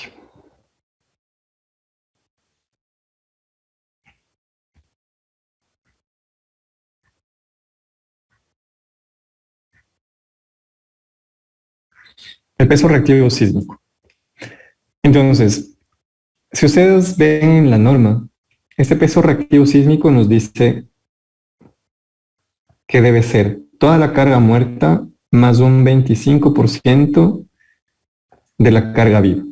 El peso reactivo sísmico. Entonces, si ustedes ven en la norma, este peso reactivo sísmico nos dice que debe ser toda la carga muerta más un 25% de la carga viva.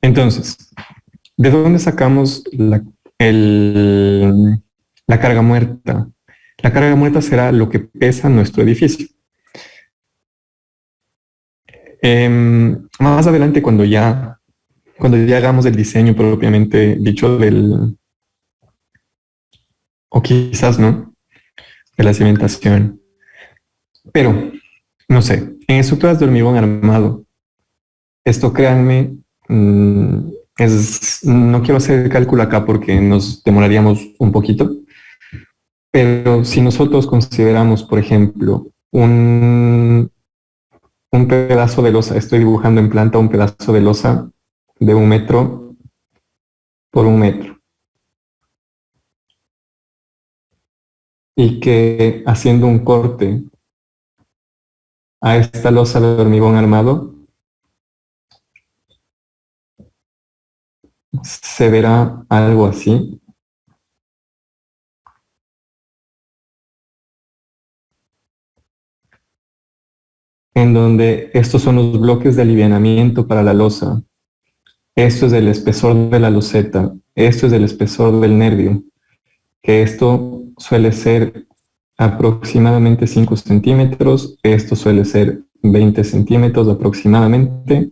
Entonces, ¿de dónde sacamos la carga muerta? La carga muerta será lo que pesa nuestro edificio. Más adelante, cuando ya hagamos el diseño propiamente dicho o quizás no, de la cimentación. Pero, no sé, en estructuras de hormigón armado, esto créanme, no quiero hacer el cálculo acá porque nos demoraríamos un poquito, pero si nosotros consideramos, por ejemplo, un pedazo de losa, estoy dibujando en planta un pedazo de losa de 1 metro por 1 metro. Y que haciendo un corte a esta losa de hormigón armado, se verá algo así. En donde estos son los bloques de alivianamiento para la losa. Esto es el espesor de la loseta. Esto es el espesor del nervio. Que esto suele ser aproximadamente 5 centímetros. Esto suele ser 20 centímetros aproximadamente.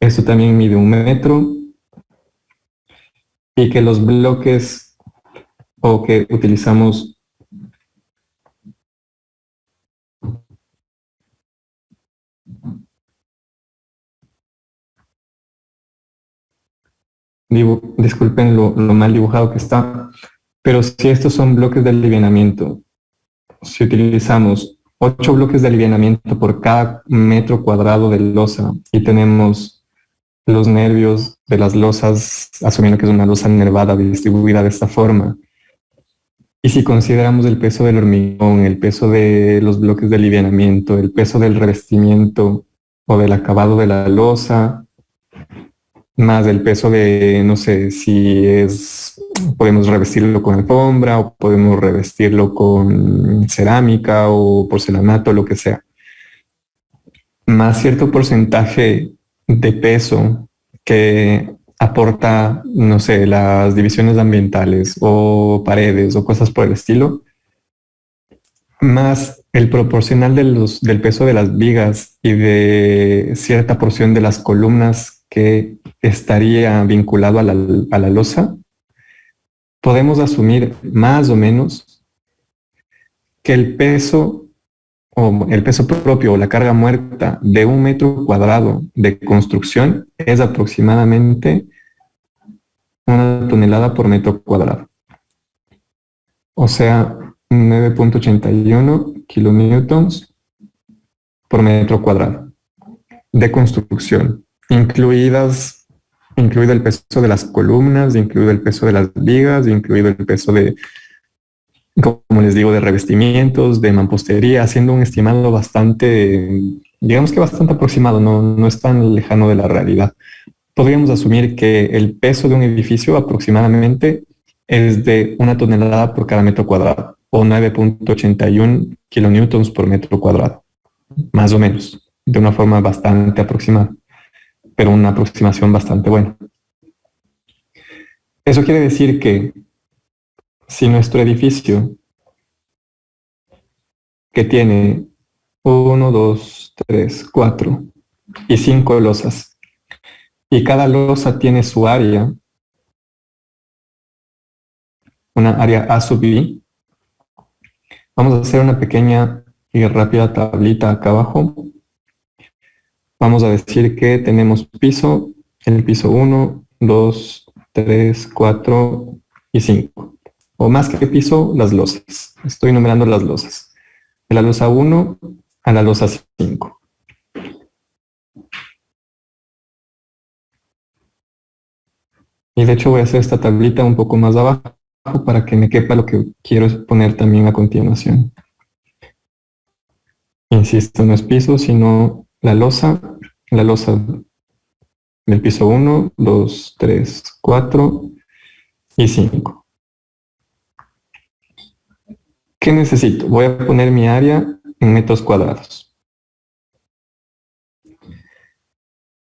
Esto también mide 1 metro. Y que los bloques o que utilizamos disculpen lo mal dibujado que está, pero si estos son bloques de alivianamiento, si utilizamos 8 bloques de alivianamiento por cada metro cuadrado de losa y tenemos los nervios de las losas, asumiendo que es una losa nervada distribuida de esta forma, y si consideramos el peso del hormigón, el peso de los bloques de alivianamiento, el peso del revestimiento o del acabado de la losa, más el peso de, no sé, podemos revestirlo con alfombra o podemos revestirlo con cerámica o porcelanato, lo que sea. Más cierto porcentaje de peso que aporta, no sé, las divisiones ambientales o paredes o cosas por el estilo, más el proporcional del peso de las vigas y de cierta porción de las columnas que estaría vinculado a la losa, podemos asumir más o menos que el peso propio o la carga muerta de 1 metro cuadrado de construcción es aproximadamente 1 tonelada por metro cuadrado. O sea, 9.81 kilonewtons por metro cuadrado de construcción, incluido el peso de las columnas, incluido el peso de las vigas, incluido el peso de, como les digo, de revestimientos, de mampostería, haciendo un estimado bastante, digamos que bastante aproximado, no es tan lejano de la realidad. podríamos asumir que el peso de un edificio aproximadamente es de 1 tonelada por cada metro cuadrado o 9.81 kilonewtons por metro cuadrado, más o menos, de una forma bastante aproximada, pero una aproximación bastante buena. Eso quiere decir que si nuestro edificio, que tiene 1, 2, 3, 4 y 5 losas, y cada losa tiene su área, una área A sub I, vamos a hacer una pequeña y rápida tablita acá abajo. Vamos a decir que tenemos piso, el piso 1, 2, 3, 4 y 5. O más que piso, las losas. Estoy numerando las losas. De la losa 1 a la losa 5. Y de hecho voy a hacer esta tablita un poco más abajo para que me quepa lo que quiero poner también a continuación. Insisto, no es piso, sino la losa del piso 1, 2, 3, 4 y 5. ¿Qué necesito? Voy a poner mi área en metros cuadrados.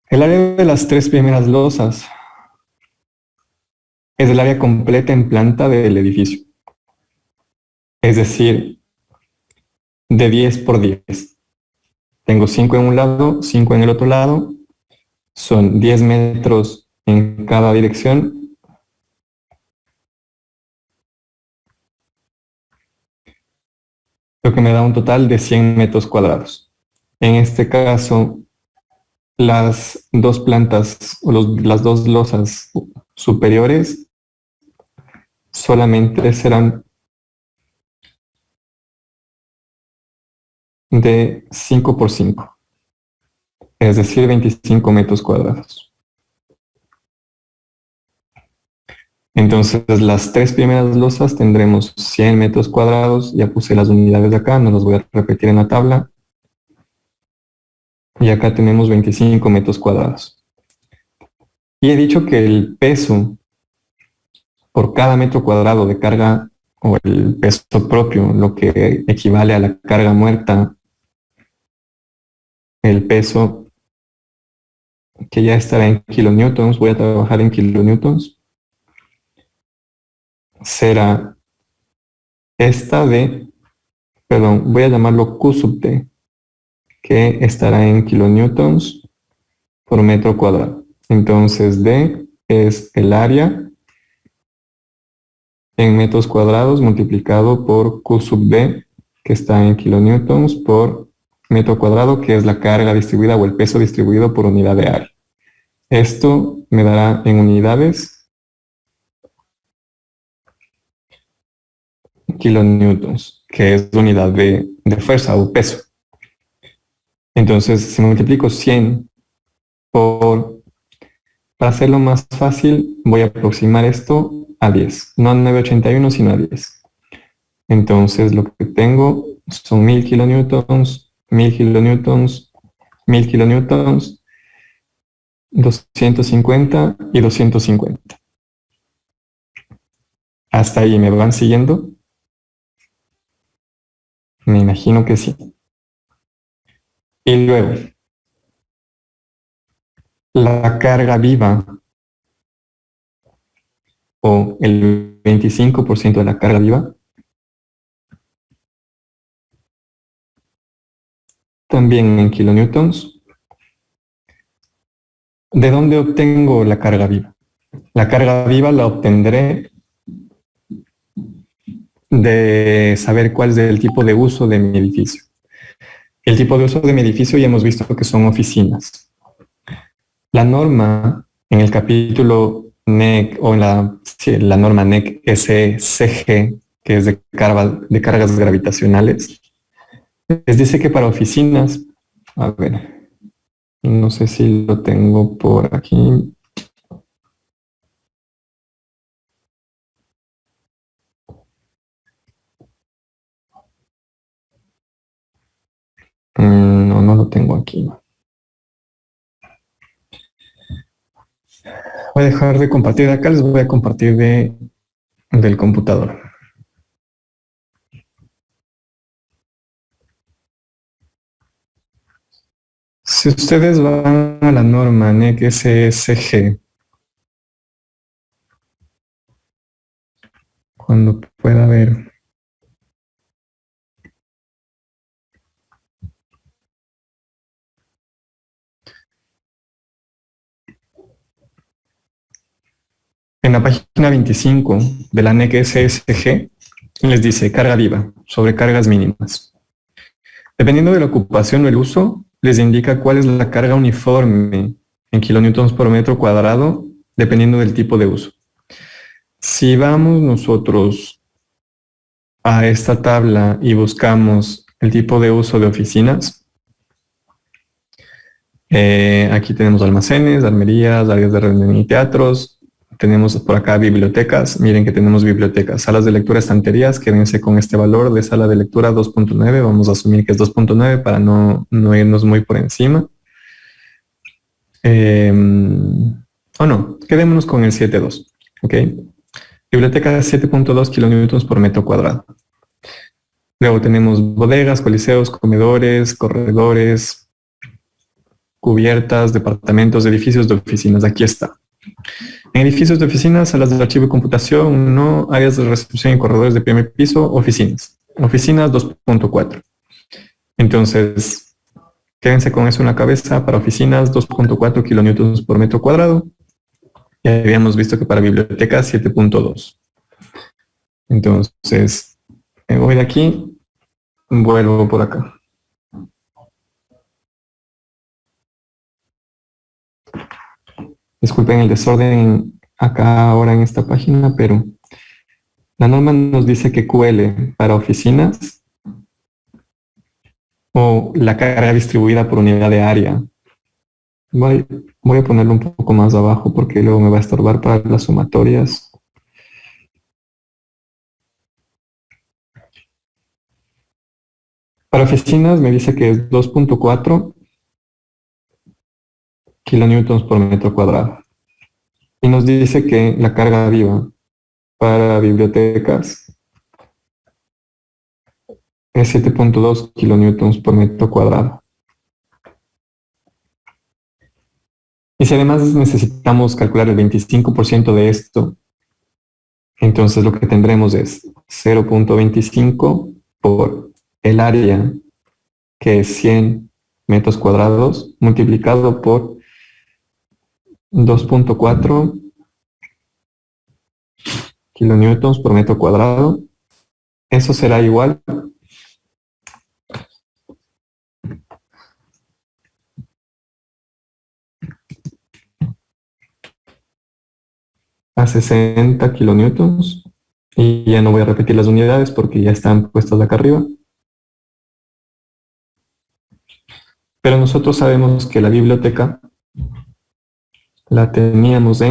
El área de las 3 primeras losas es el área completa en planta del edificio. Es decir, de 10 por 10. Tengo 5 en un lado, 5 en el otro lado. Son 10 metros en cada dirección. Lo que me da un total de 100 metros cuadrados. En este caso, las dos plantas o las dos losas superiores solamente serán de 5 por 5, es decir, 25 metros cuadrados. Entonces, las 3 primeras losas tendremos 100 metros cuadrados. Ya puse las unidades de acá, no las voy a repetir en la tabla. Y acá tenemos 25 metros cuadrados. Y he dicho que el peso por cada metro cuadrado de carga, o el peso propio, lo que equivale a la carga muerta, el peso que ya estará en kilonewtons, voy a trabajar en kilonewtons, será esta de, perdón, voy a llamarlo Q sub T, que estará en kilonewtons por metro cuadrado. Entonces D es el área en metros cuadrados multiplicado por Q sub D, que está en kilonewtons por metro cuadrado, que es la carga distribuida o el peso distribuido por unidad de área. Esto me dará en unidades kilonewtons, que es unidad de fuerza o peso. Entonces, si multiplico 100 por, para hacerlo más fácil, voy a aproximar esto a 10, no a 981, sino a 10. Entonces, lo que tengo son 1000 kilonewtons, 1000 kilonewtons, 1000 kilonewtons, 250 y 250. ¿Hasta ahí me van siguiendo? Me imagino que sí. Y luego, la carga viva o el 25% de la carga viva también en kilonewtons. ¿De dónde obtengo la carga viva? La carga viva la obtendré de saber cuál es el tipo de uso de mi edificio. El tipo de uso de mi edificio ya hemos visto que son oficinas. La norma en el capítulo NEC o en la norma NEC SCG, que es de cargas gravitacionales, les dice que para oficinas, a ver, no sé si lo tengo por aquí. No, no lo tengo aquí. Voy a dejar de compartir de acá, les voy a compartir del computador. Si ustedes van a la norma NEC SSG, cuando pueda ver, en la página 25 de la NEC SSG, les dice carga viva, sobrecargas mínimas. Dependiendo de la ocupación o el uso, les indica cuál es la carga uniforme en kilonewtons por metro cuadrado, dependiendo del tipo de uso. Si vamos nosotros a esta tabla y buscamos el tipo de uso de oficinas, aquí tenemos almacenes, armerías, áreas de reunión y teatros. Tenemos por acá bibliotecas. Miren que tenemos bibliotecas, salas de lectura, estanterías. Quédense con este valor de sala de lectura 2.9. Vamos a asumir que es 2.9 para no irnos muy por encima. O no, quedémonos con el 7.2. ¿Ok? Biblioteca 7.2 kilonewtons por metro cuadrado. Luego tenemos bodegas, coliseos, comedores, corredores, cubiertas, departamentos, edificios de oficinas. Aquí está. En edificios de oficinas, salas de archivo y computación, no, áreas de recepción y corredores de primer piso, oficinas. Oficinas 2.4. Entonces, quédense con eso en la cabeza. Para oficinas, 2.4 kilonewtons por metro cuadrado. Ya habíamos visto que para bibliotecas, 7.2. Entonces, me voy de aquí, vuelvo por acá. Disculpen el desorden acá ahora en esta página, pero la norma nos dice que QL para oficinas o la carga distribuida por unidad de área. Voy a ponerlo un poco más abajo porque luego me va a estorbar para las sumatorias. Para oficinas me dice que es 2.4 kilonewtons por metro cuadrado. Y nos dice que la carga viva para bibliotecas es 7.2 kilonewtons por metro cuadrado. Y si además necesitamos calcular el 25% de esto, entonces lo que tendremos es 0.25 por el área, que es 100 metros cuadrados, multiplicado por 2.4 kilonewtons por metro cuadrado. Eso será igual a 60 kilonewtons. Y ya no voy a repetir las unidades porque ya están puestas acá arriba. Pero nosotros sabemos que la biblioteca la teníamos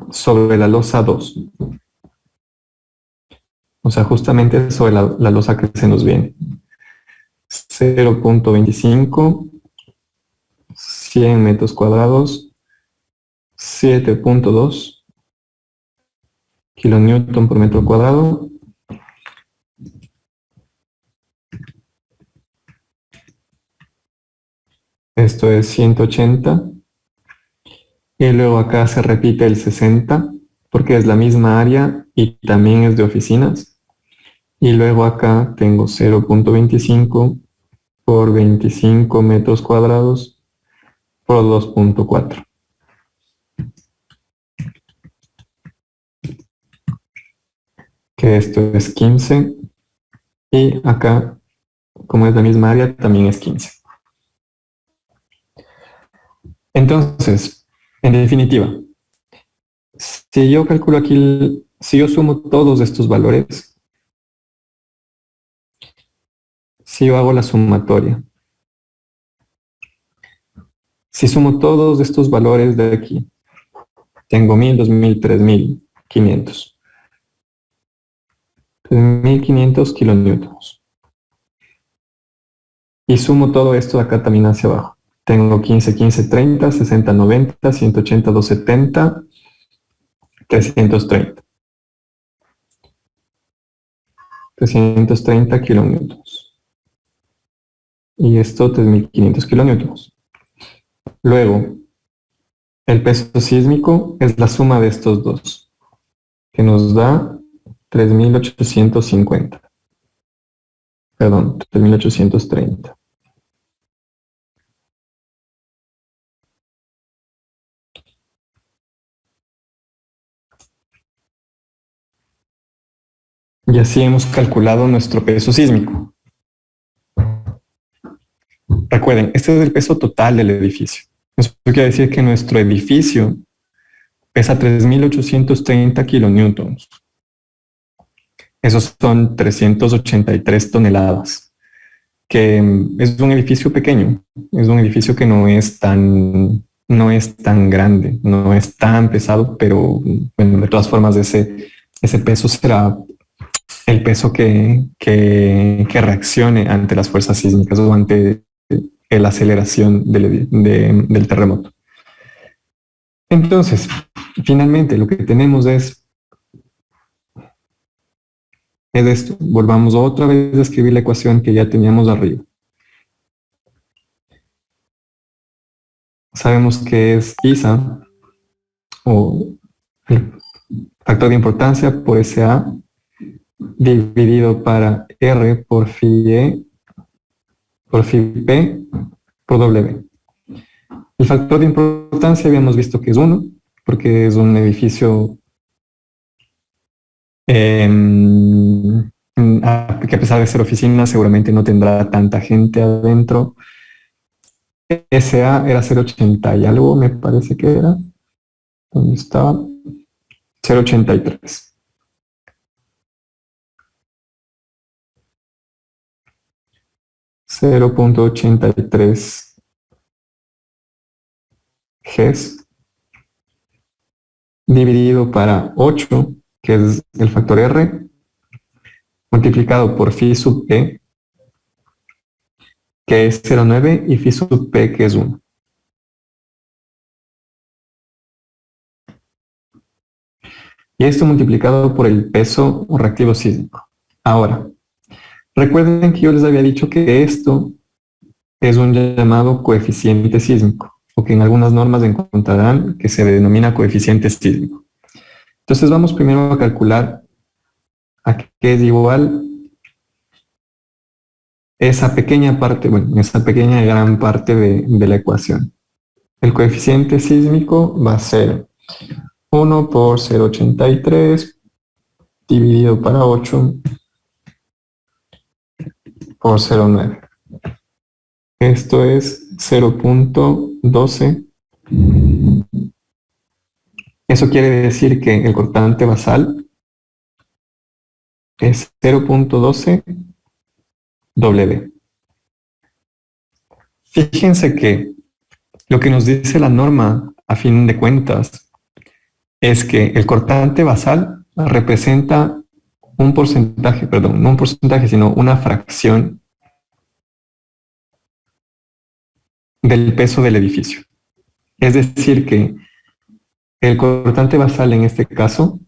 sobre la losa 2. O sea, justamente sobre la losa que se nos viene. 0.25, 100 metros cuadrados, 7.2 kilonewton por metro cuadrado. Esto es 180. Y luego acá se repite el 60 porque es la misma área y también es de oficinas. Y luego acá tengo 0.25 por 25 metros cuadrados por 2.4. Que esto es 15. Y acá, como es la misma área, también es 15. Entonces, en definitiva, si yo calculo aquí, si yo sumo todos estos valores, si yo hago la sumatoria, si sumo todos estos valores de aquí, tengo 1000, 2000, 3000, 500. 3500 kilonewtons. Y sumo todo esto de acá también hacia abajo. Tengo 15, 15, 30, 60, 90, 180, 270, 330. 330 kilonewtons. Y esto 3.500 kilonewtons. Luego, el peso sísmico es la suma de estos dos, que nos da 3.850. Perdón, 3.830. Y así hemos calculado nuestro peso sísmico. Recuerden, este es el peso total del edificio. Eso quiere decir que nuestro edificio pesa 3.830 kilonewtons. Esos son 383 toneladas, que es un edificio pequeño, es un edificio que no es tan grande, no es tan pesado, pero bueno, de todas formas ese peso será el peso que reaccione ante las fuerzas sísmicas o ante la aceleración del terremoto. Entonces, finalmente lo que tenemos es esto. Volvamos otra vez a escribir la ecuación que ya teníamos arriba. Sabemos que es ISA, o el factor de importancia por SA, dividido para R por phi E, por phi P, por W. El factor de importancia habíamos visto que es 1, porque es un edificio que a pesar de ser oficina seguramente no tendrá tanta gente adentro. SA era 0,80 y algo, me parece que era. ¿Dónde estaba? 0,83. 0,83 Gs dividido para 8, que es el factor R, multiplicado por phi sub E, que es 0,9, y phi sub P, que es 1. Y esto multiplicado por el peso reactivo sísmico. Ahora, recuerden que yo les había dicho que esto es un llamado coeficiente sísmico, o que en algunas normas encontrarán que se denomina coeficiente sísmico. Entonces vamos primero a calcular a qué es igual esa pequeña parte, bueno, esa pequeña gran parte de la ecuación. El coeficiente sísmico va a ser 1 por 0,83 dividido para 8 por 0,9. Esto es 0,12. Eso quiere decir que el cortante basal es 0,12 W. Fíjense que lo que nos dice la norma, a fin de cuentas, es que el cortante basal representa un porcentaje, perdón, no un porcentaje, sino una fracción del peso del edificio. Es decir que el cortante basal en este caso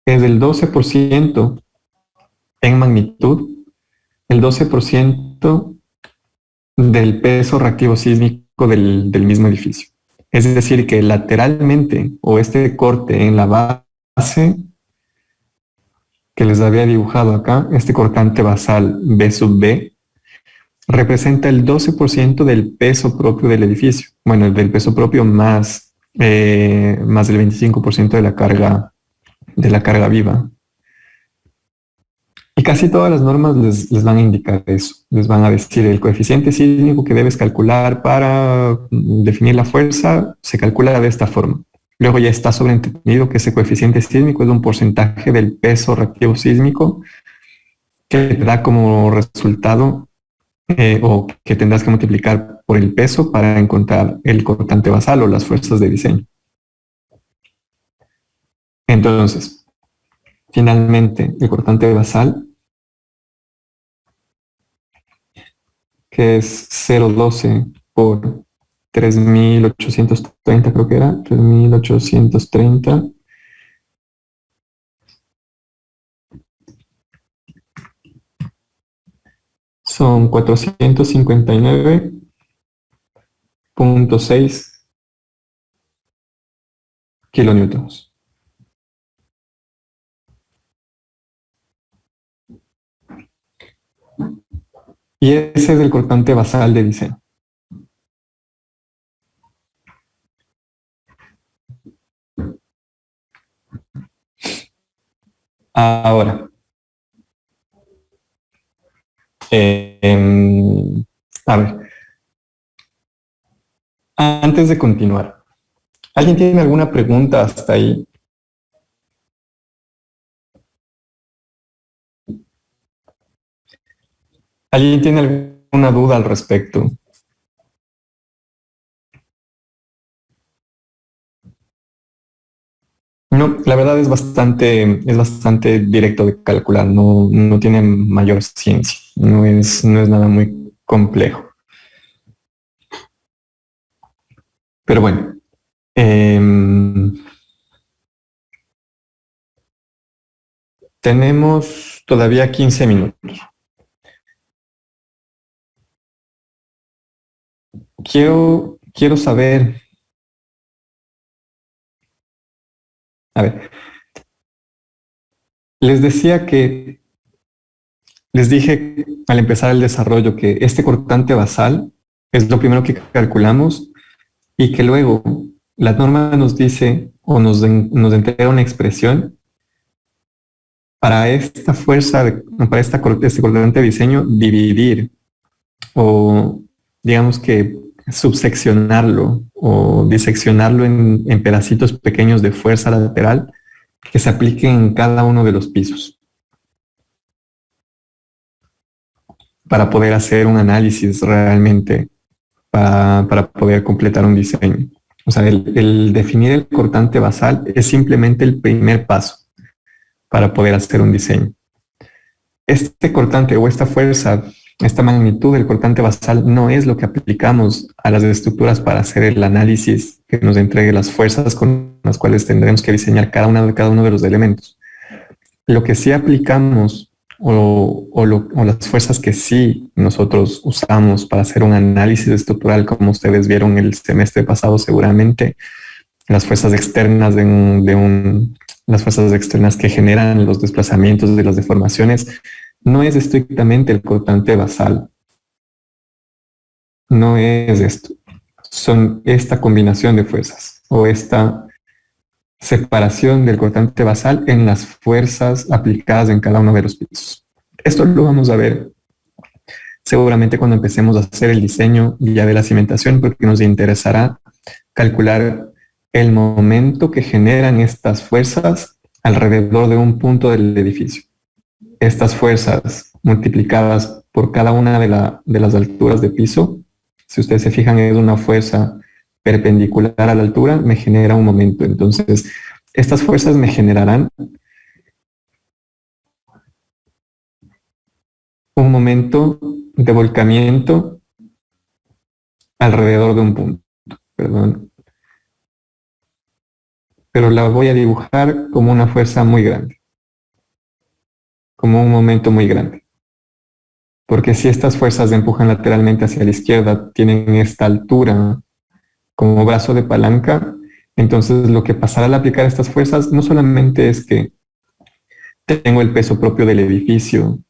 es del 12% en magnitud, el 12% del peso reactivo sísmico del mismo edificio. Es decir que lateralmente, o este corte en la base que les había dibujado acá, este cortante basal B sub B, representa el 12% del peso propio del edificio. Bueno, del peso propio más del 25% de la carga viva. Y casi todas las normas les van a indicar eso. Les van a decir el coeficiente sísmico que debes calcular para definir la fuerza, se calcula de esta forma. Luego ya está sobreentendido que ese coeficiente sísmico es un porcentaje del peso reactivo sísmico que te da como resultado o que tendrás que multiplicar por el peso para encontrar el cortante basal o las fuerzas de diseño. Entonces, finalmente, el cortante basal, que es 0,12 por 3.830, creo que era, 3.830. Son 459.6 kilonewtons. Y ese es el cortante basal de diseño. Ahora, a ver, antes de continuar, ¿alguien tiene alguna pregunta hasta ahí? ¿Alguien tiene alguna duda al respecto? No, la verdad es bastante directo de calcular, no tiene mayor ciencia, no es nada muy complejo. Pero bueno, tenemos todavía 15 minutos. Quiero saber, a ver, les dije al empezar el desarrollo que este cortante basal es lo primero que calculamos y que luego la norma nos dice o nos entrega una expresión para esta fuerza, para este cortante de diseño, dividir o digamos que subseccionarlo o diseccionarlo en pedacitos pequeños de fuerza lateral que se apliquen en cada uno de los pisos para poder hacer un análisis realmente, para poder completar un diseño. O sea, el definir el cortante basal es simplemente el primer paso para poder hacer un diseño. Este cortante o esta fuerza, esta magnitud del cortante basal no es lo que aplicamos a las estructuras para hacer el análisis que nos entregue las fuerzas con las cuales tendremos que diseñar cada uno de los elementos. Lo que sí aplicamos o las fuerzas que sí nosotros usamos para hacer un análisis estructural, como ustedes vieron el semestre pasado seguramente, las fuerzas externas las fuerzas externas que generan los desplazamientos de las deformaciones, no es estrictamente el cortante basal. No es esto. Son esta combinación de fuerzas o esta separación del cortante basal en las fuerzas aplicadas en cada uno de los pisos. Esto lo vamos a ver seguramente cuando empecemos a hacer el diseño ya de la cimentación, porque nos interesará calcular el momento que generan estas fuerzas alrededor de un punto del edificio. Estas fuerzas multiplicadas por cada una de las alturas de piso, si ustedes se fijan, es una fuerza perpendicular a la altura, me genera un momento. Entonces, estas fuerzas me generarán un momento de volcamiento alrededor de un punto. Perdón. Pero la voy a dibujar como una fuerza muy grande, como un momento muy grande. Porque si estas fuerzas empujan lateralmente hacia la izquierda, tienen esta altura como brazo de palanca, entonces lo que pasará al aplicar estas fuerzas no solamente es que tengo el peso propio del edificio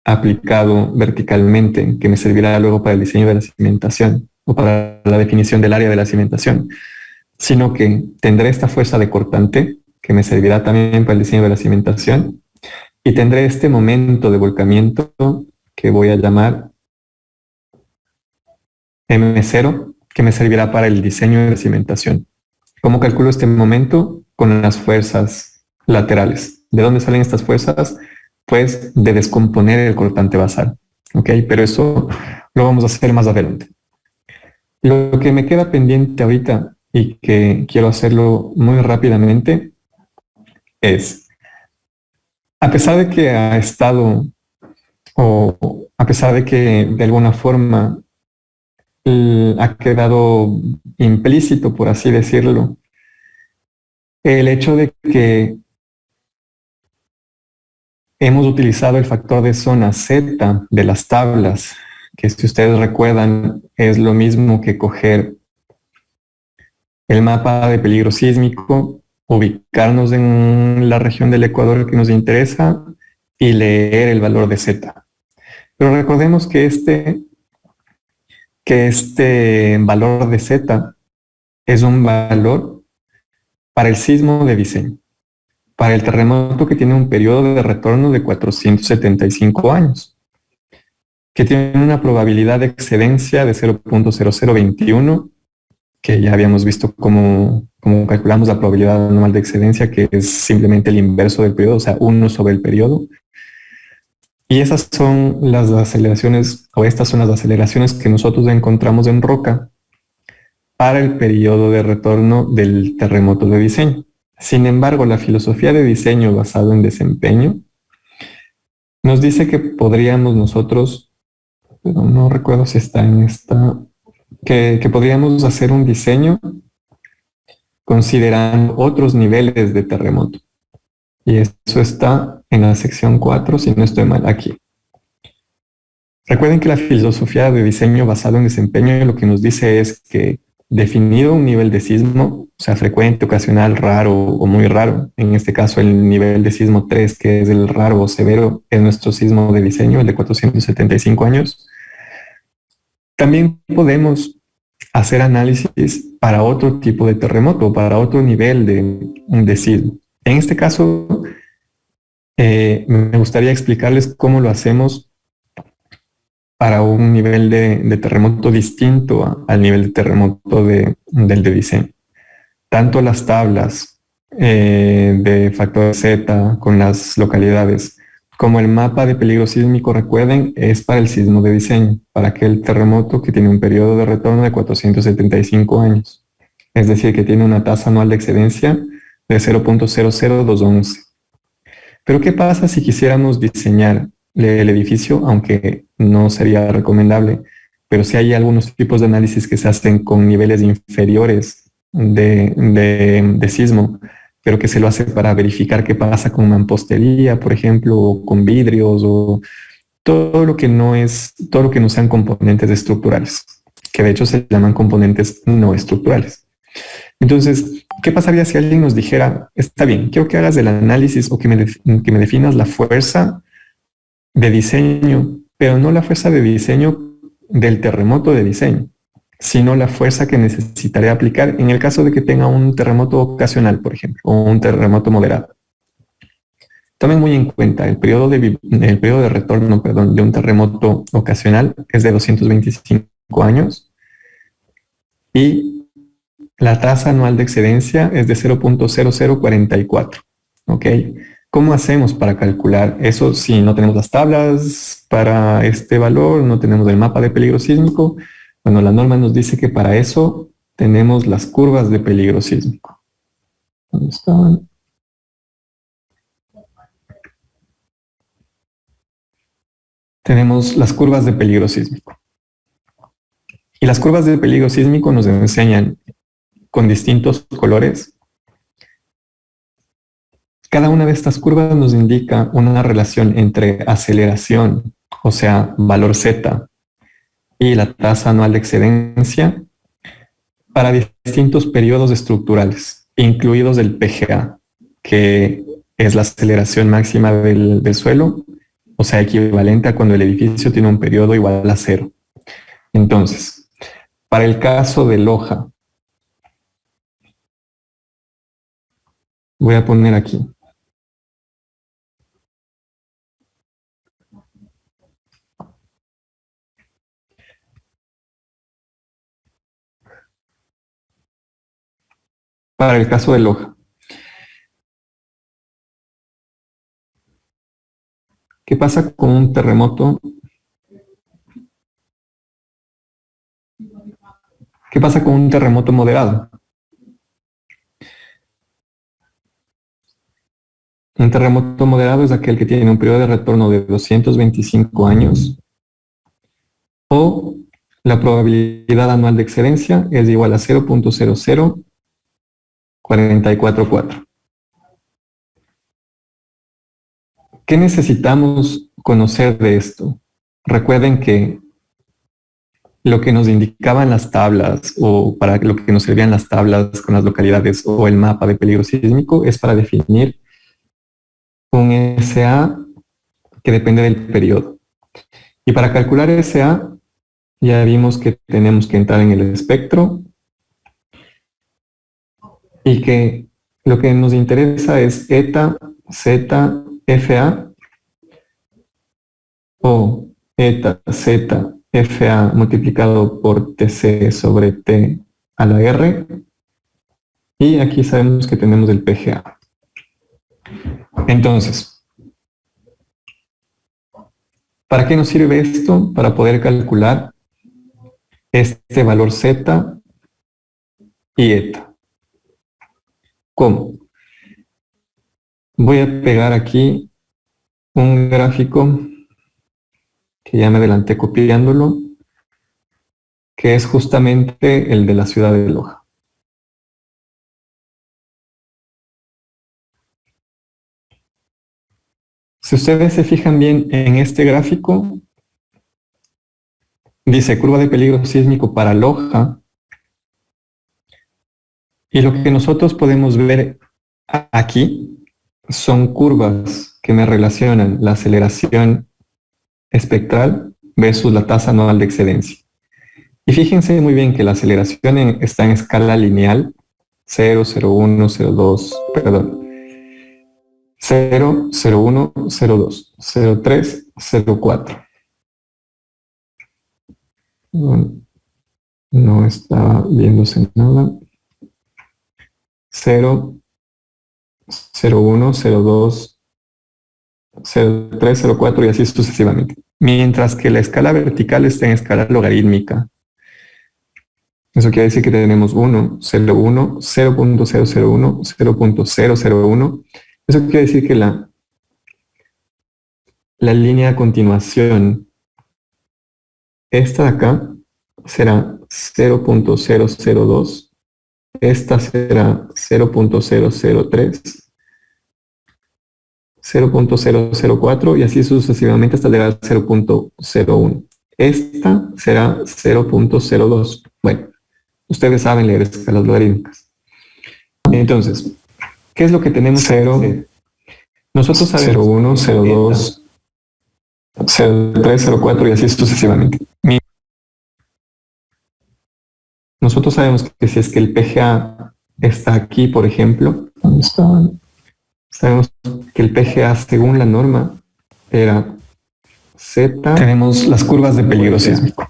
aplicado verticalmente, que me servirá luego para el diseño de la cimentación o para la definición del área de la cimentación, sino que tendré esta fuerza de cortante que me servirá también para el diseño de la cimentación y tendré este momento de volcamiento que voy a llamar M0, que me servirá para el diseño de la cimentación. ¿Cómo calculo este momento? Con las fuerzas laterales. ¿De dónde salen estas fuerzas? Pues de descomponer el cortante basal. ¿Ok? Pero eso lo vamos a hacer más adelante. Lo que me queda pendiente ahorita y que quiero hacerlo muy rápidamente es, a pesar de que ha estado, o a pesar de que de alguna forma ha quedado implícito, por así decirlo, el hecho de que hemos utilizado el factor de zona Z de las tablas, que si ustedes recuerdan es lo mismo que coger el mapa de peligro sísmico, ubicarnos en la región del Ecuador que nos interesa y leer el valor de Z. Pero recordemos que este valor de Z es un valor para el sismo de diseño, para el terremoto que tiene un periodo de retorno de 475 años, que tiene una probabilidad de excedencia de 0.0021, que ya habíamos visto cómo calculamos la probabilidad anual de excedencia, que es simplemente el inverso del periodo, o sea, 1 sobre el periodo. Y esas son las aceleraciones, o estas son las aceleraciones que nosotros encontramos en roca para el periodo de retorno del terremoto de diseño. Sin embargo, la filosofía de diseño basado en desempeño nos dice que podríamos nosotros, pero no recuerdo si está en esta, que podríamos hacer un diseño considerando otros niveles de terremoto. Y eso está en la sección 4, si no estoy mal, aquí. Recuerden que la filosofía de diseño basado en desempeño lo que nos dice es que definido un nivel de sismo, o sea, frecuente, ocasional, raro o muy raro, en este caso el nivel de sismo 3, que es el raro o severo, es nuestro sismo de diseño, el de 475 años, también podemos hacer análisis para otro tipo de terremoto, para otro nivel de sismo. En este caso, me gustaría explicarles cómo lo hacemos para un nivel de terremoto distinto al nivel de terremoto del de diseño. Tanto las tablas de factor Z con las localidades como el mapa de peligro sísmico, recuerden, es para el sismo de diseño, para aquel terremoto que tiene un periodo de retorno de 475 años. Es decir, que tiene una tasa anual de excedencia de 0.00211. Pero ¿qué pasa si quisiéramos diseñar el edificio? Aunque no sería recomendable, pero sí hay algunos tipos de análisis que se hacen con niveles inferiores de sismo, pero que se lo hace para verificar qué pasa con mampostería, por ejemplo, o con vidrios, o todo lo que no sean componentes estructurales, que de hecho se llaman componentes no estructurales. Entonces, ¿qué pasaría si alguien nos dijera, está bien, quiero que hagas el análisis o que me definas la fuerza de diseño, pero no la fuerza de diseño del terremoto de diseño, sino la fuerza que necesitaré aplicar en el caso de que tenga un terremoto ocasional, por ejemplo, o un terremoto moderado? Tomen muy en cuenta, el periodo de retorno, de un terremoto ocasional es de 225 años y la tasa anual de excedencia es de 0.0044, ¿ok? ¿Cómo hacemos para calcular eso si no tenemos las tablas para este valor, no tenemos el mapa de peligro sísmico? Bueno, la norma nos dice que para eso tenemos las curvas de peligro sísmico. ¿Dónde están? Tenemos las curvas de peligro sísmico. Y las curvas de peligro sísmico nos enseñan con distintos colores. Cada una de estas curvas nos indica una relación entre aceleración, o sea, valor Z, y la tasa anual de excedencia para distintos periodos estructurales, incluidos el PGA, que es la aceleración máxima del suelo, o sea, equivalente a cuando el edificio tiene un periodo igual a 0. Entonces, para el caso de Loja, voy a poner aquí. Para el caso de Loja, ¿qué pasa con un terremoto? ¿Qué pasa con un terremoto moderado? Un terremoto moderado es aquel que tiene un periodo de retorno de 225 años o la probabilidad anual de excedencia es igual a 0.00444. ¿Qué necesitamos conocer de esto? Recuerden que lo que nos indicaban las tablas o para lo que nos servían las tablas con las localidades o el mapa de peligro sísmico es para definir un SA que depende del periodo. Y para calcular SA ya vimos que tenemos que entrar en el espectro y que lo que nos interesa es eta, zeta, FA o eta, zeta, FA multiplicado por TC sobre T a la R. Y aquí sabemos que tenemos el PGA. Entonces, ¿para qué nos sirve esto? Para poder calcular este valor Z y eta. ¿Cómo? Voy a pegar aquí un gráfico que ya me adelanté copiándolo, que es justamente el de la ciudad de Loja. Si ustedes se fijan bien en este gráfico, dice curva de peligro sísmico para Loja, y lo que nosotros podemos ver aquí son curvas que me relacionan la aceleración espectral versus la tasa anual de excedencia. Y fíjense muy bien que la aceleración está en escala lineal, 0, 0, 1, 0, 2, perdón, 0, 0, 1, 0, 2, 0, 3, 0, 4. No está viéndose nada. 0, 0, 1, 0, 2, 0, 3, 0, 4 y así sucesivamente. Mientras que la escala vertical está en escala logarítmica. Eso quiere decir que tenemos 1, 0, 1, 0.001, 0.001. Eso quiere decir que la línea a continuación, esta de acá, será 0.002, esta será 0.003, 0.004 y así sucesivamente hasta llegar al 0.01. Esta será 0.02. Bueno, ustedes saben leer escalas logarítmicas. Entonces, ¿qué es lo que tenemos? 0. Nosotros sabemos 01, 02, 03, 04 y así sucesivamente. Nosotros sabemos que si es que el PGA está aquí, por ejemplo, ¿dónde está? Sabemos que el PGA según la norma era Z. Tenemos las curvas de peligro sísmico.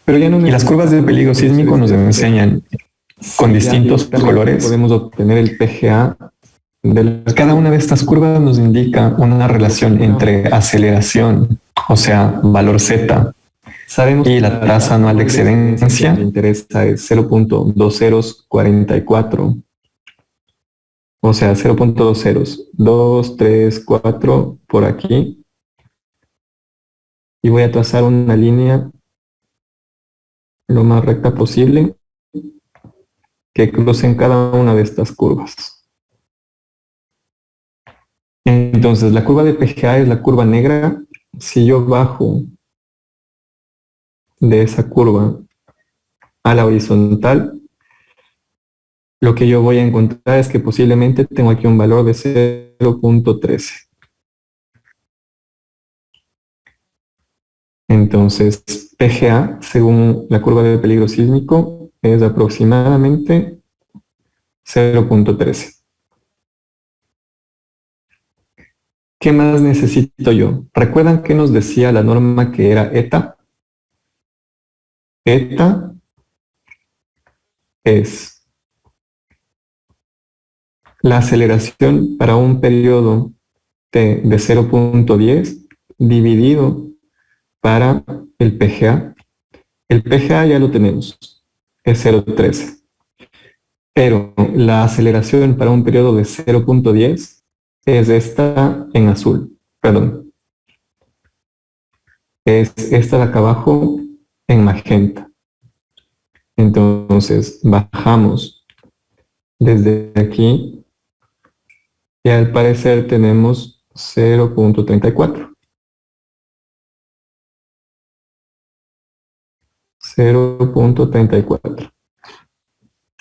Pero ya no, y las curvas de peligro sísmico nos enseñan con distintos colores. Podemos obtener el PGA. Cada una de estas curvas nos indica una relación entre aceleración, o sea, valor Z, sabemos, y la tasa anual de excedencia. Me interesa es 0.2044. O sea, 0.20, 2, 3, 4 por aquí. Y voy a trazar una línea lo más recta posible que crucen cada una de estas curvas. Entonces, la curva de PGA es la curva negra. Si yo bajo de esa curva a la horizontal, lo que yo voy a encontrar es que posiblemente tengo aquí un valor de 0.13. Entonces, PGA, según la curva de peligro sísmico, es aproximadamente 0.13. ¿Qué más necesito yo? ¿Recuerdan que nos decía la norma que era eta? Eta es la aceleración para un periodo de 0.10 dividido para el PGA. El PGA ya lo tenemos, es 0.13. Pero la aceleración para un periodo de 0.10 es esta en azul, perdón. Es esta de acá abajo en magenta. Entonces bajamos desde aquí y al parecer tenemos 0.34. 0.34.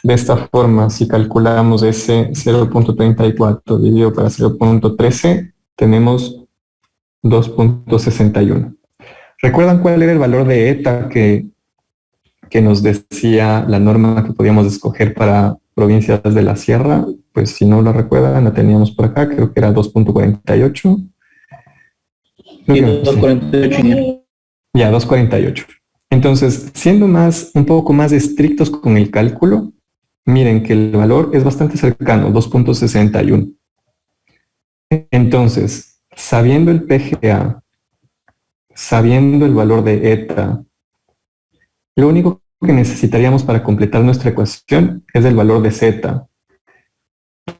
De esta forma, si calculamos ese 0.34 dividido para 0.13, tenemos 2.61. ¿Recuerdan cuál era el valor de eta que nos decía la norma que podíamos escoger para provincias de la sierra? Pues si no lo recuerdan, la teníamos por acá, creo que era 2.48. Y 2.48. Ya, 2.48. Entonces, siendo un poco más estrictos con el cálculo, miren que el valor es bastante cercano, 2.61. Entonces, sabiendo el PGA, sabiendo el valor de eta, lo único que necesitaríamos para completar nuestra ecuación es el valor de z.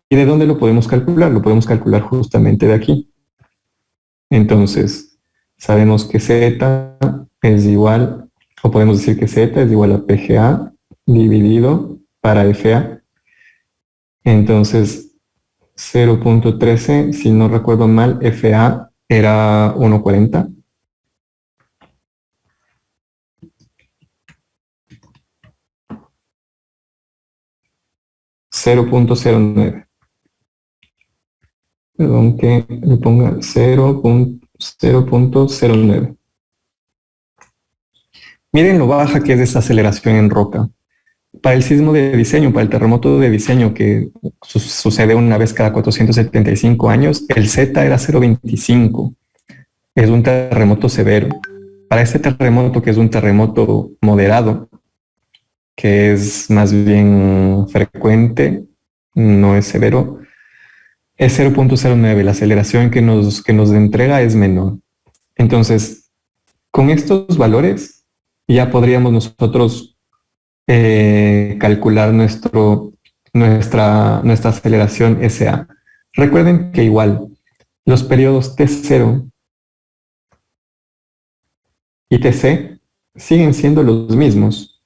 ¿Y de dónde lo podemos calcular? Lo podemos calcular justamente de aquí. Entonces, sabemos que z es igual, o podemos decir que z es igual a PGA dividido para FA. Entonces, 0.13, si no recuerdo mal, FA era 1.40. .09. Perdón que le ponga 0.09. Miren lo baja que es esa aceleración en roca. Para el sismo de diseño, para el terremoto de diseño que sucede una vez cada 475 años, el Z era 0.25. Es un terremoto severo. Para este terremoto, que es un terremoto moderado, que es más bien frecuente, no es severo, es 0.09. La aceleración que nos entrega es menor. Entonces, con estos valores ya podríamos nosotros calcular nuestra aceleración SA. Recuerden que igual los periodos T0 y TC siguen siendo los mismos,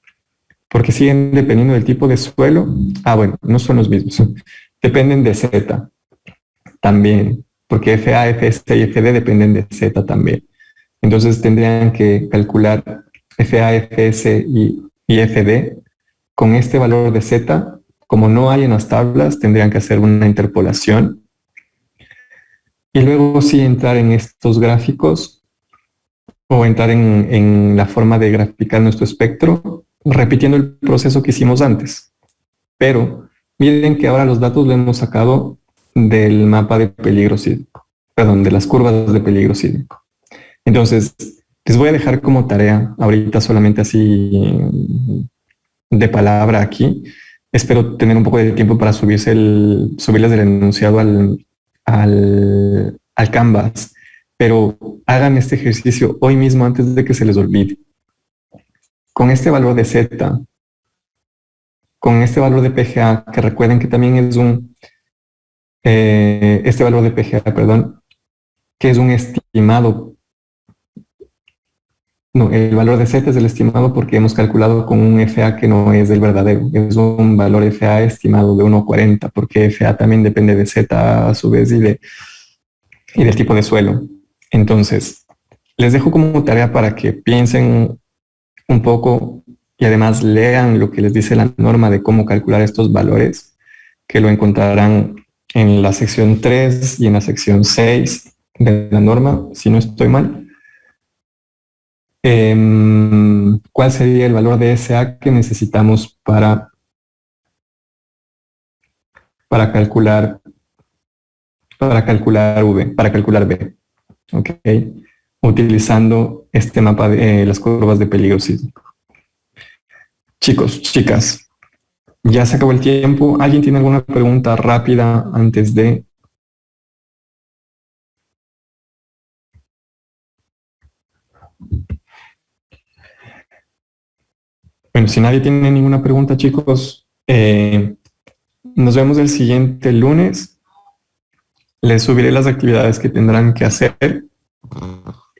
porque siguen dependiendo del tipo de suelo. Bueno, no son los mismos. Dependen de Z también, porque FA, FS y FD dependen de Z también. Entonces tendrían que calcular FA, FS y FD con este valor de Z. Como no hay en las tablas, tendrían que hacer una interpolación. Y luego sí entrar en estos gráficos o entrar en la forma de graficar nuestro espectro, repitiendo el proceso que hicimos antes. Pero miren que ahora los datos los hemos sacado del mapa de peligro sísmico, perdón, de las curvas de peligro sísmico. Entonces, les voy a dejar como tarea, ahorita solamente así de palabra aquí. Espero tener un poco de tiempo para subirles el enunciado al Canvas, pero hagan este ejercicio hoy mismo antes de que se les olvide. Con este valor de Z, con este valor de PGA, que recuerden que también es este valor de PGA, perdón, que es un estimado. No, el valor de Z es el estimado porque hemos calculado con un FA que no es el verdadero. Es un valor FA estimado de 1.40, porque FA también depende de Z a su vez y del tipo de suelo. Entonces, les dejo como tarea para que piensen un poco y además lean lo que les dice la norma de cómo calcular estos valores, que lo encontrarán en la sección 3 y en la sección 6 de la norma, si no estoy mal. ¿Cuál sería el valor de SA que necesitamos para calcular B? ¿Ok? Utilizando este mapa de las curvas de peligro sísmico. Chicos, chicas, ya se acabó el tiempo. ¿Alguien tiene alguna pregunta rápida antes de...? Bueno, si nadie tiene ninguna pregunta, chicos, nos vemos el siguiente lunes. Les subiré las actividades que tendrán que hacer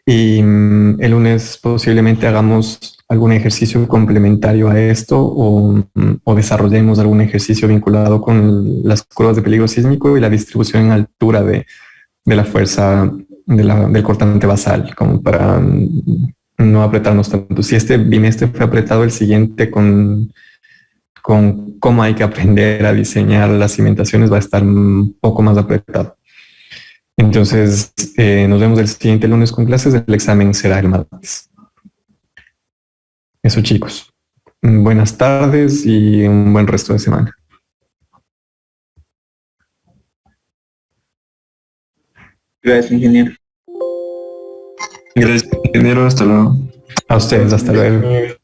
Y el lunes posiblemente hagamos algún ejercicio complementario a esto o desarrollemos algún ejercicio vinculado con las curvas de peligro sísmico y la distribución en altura de la fuerza del cortante basal, como para no apretarnos tanto. Si este bimestre fue apretado, el siguiente con cómo hay que aprender a diseñar las cimentaciones va a estar un poco más apretado. Entonces, nos vemos el siguiente lunes con clases. El examen será el martes. Eso, chicos. Buenas tardes y un buen resto de semana. Gracias, ingeniero. Gracias, ingeniero. Hasta luego. A ustedes, hasta luego.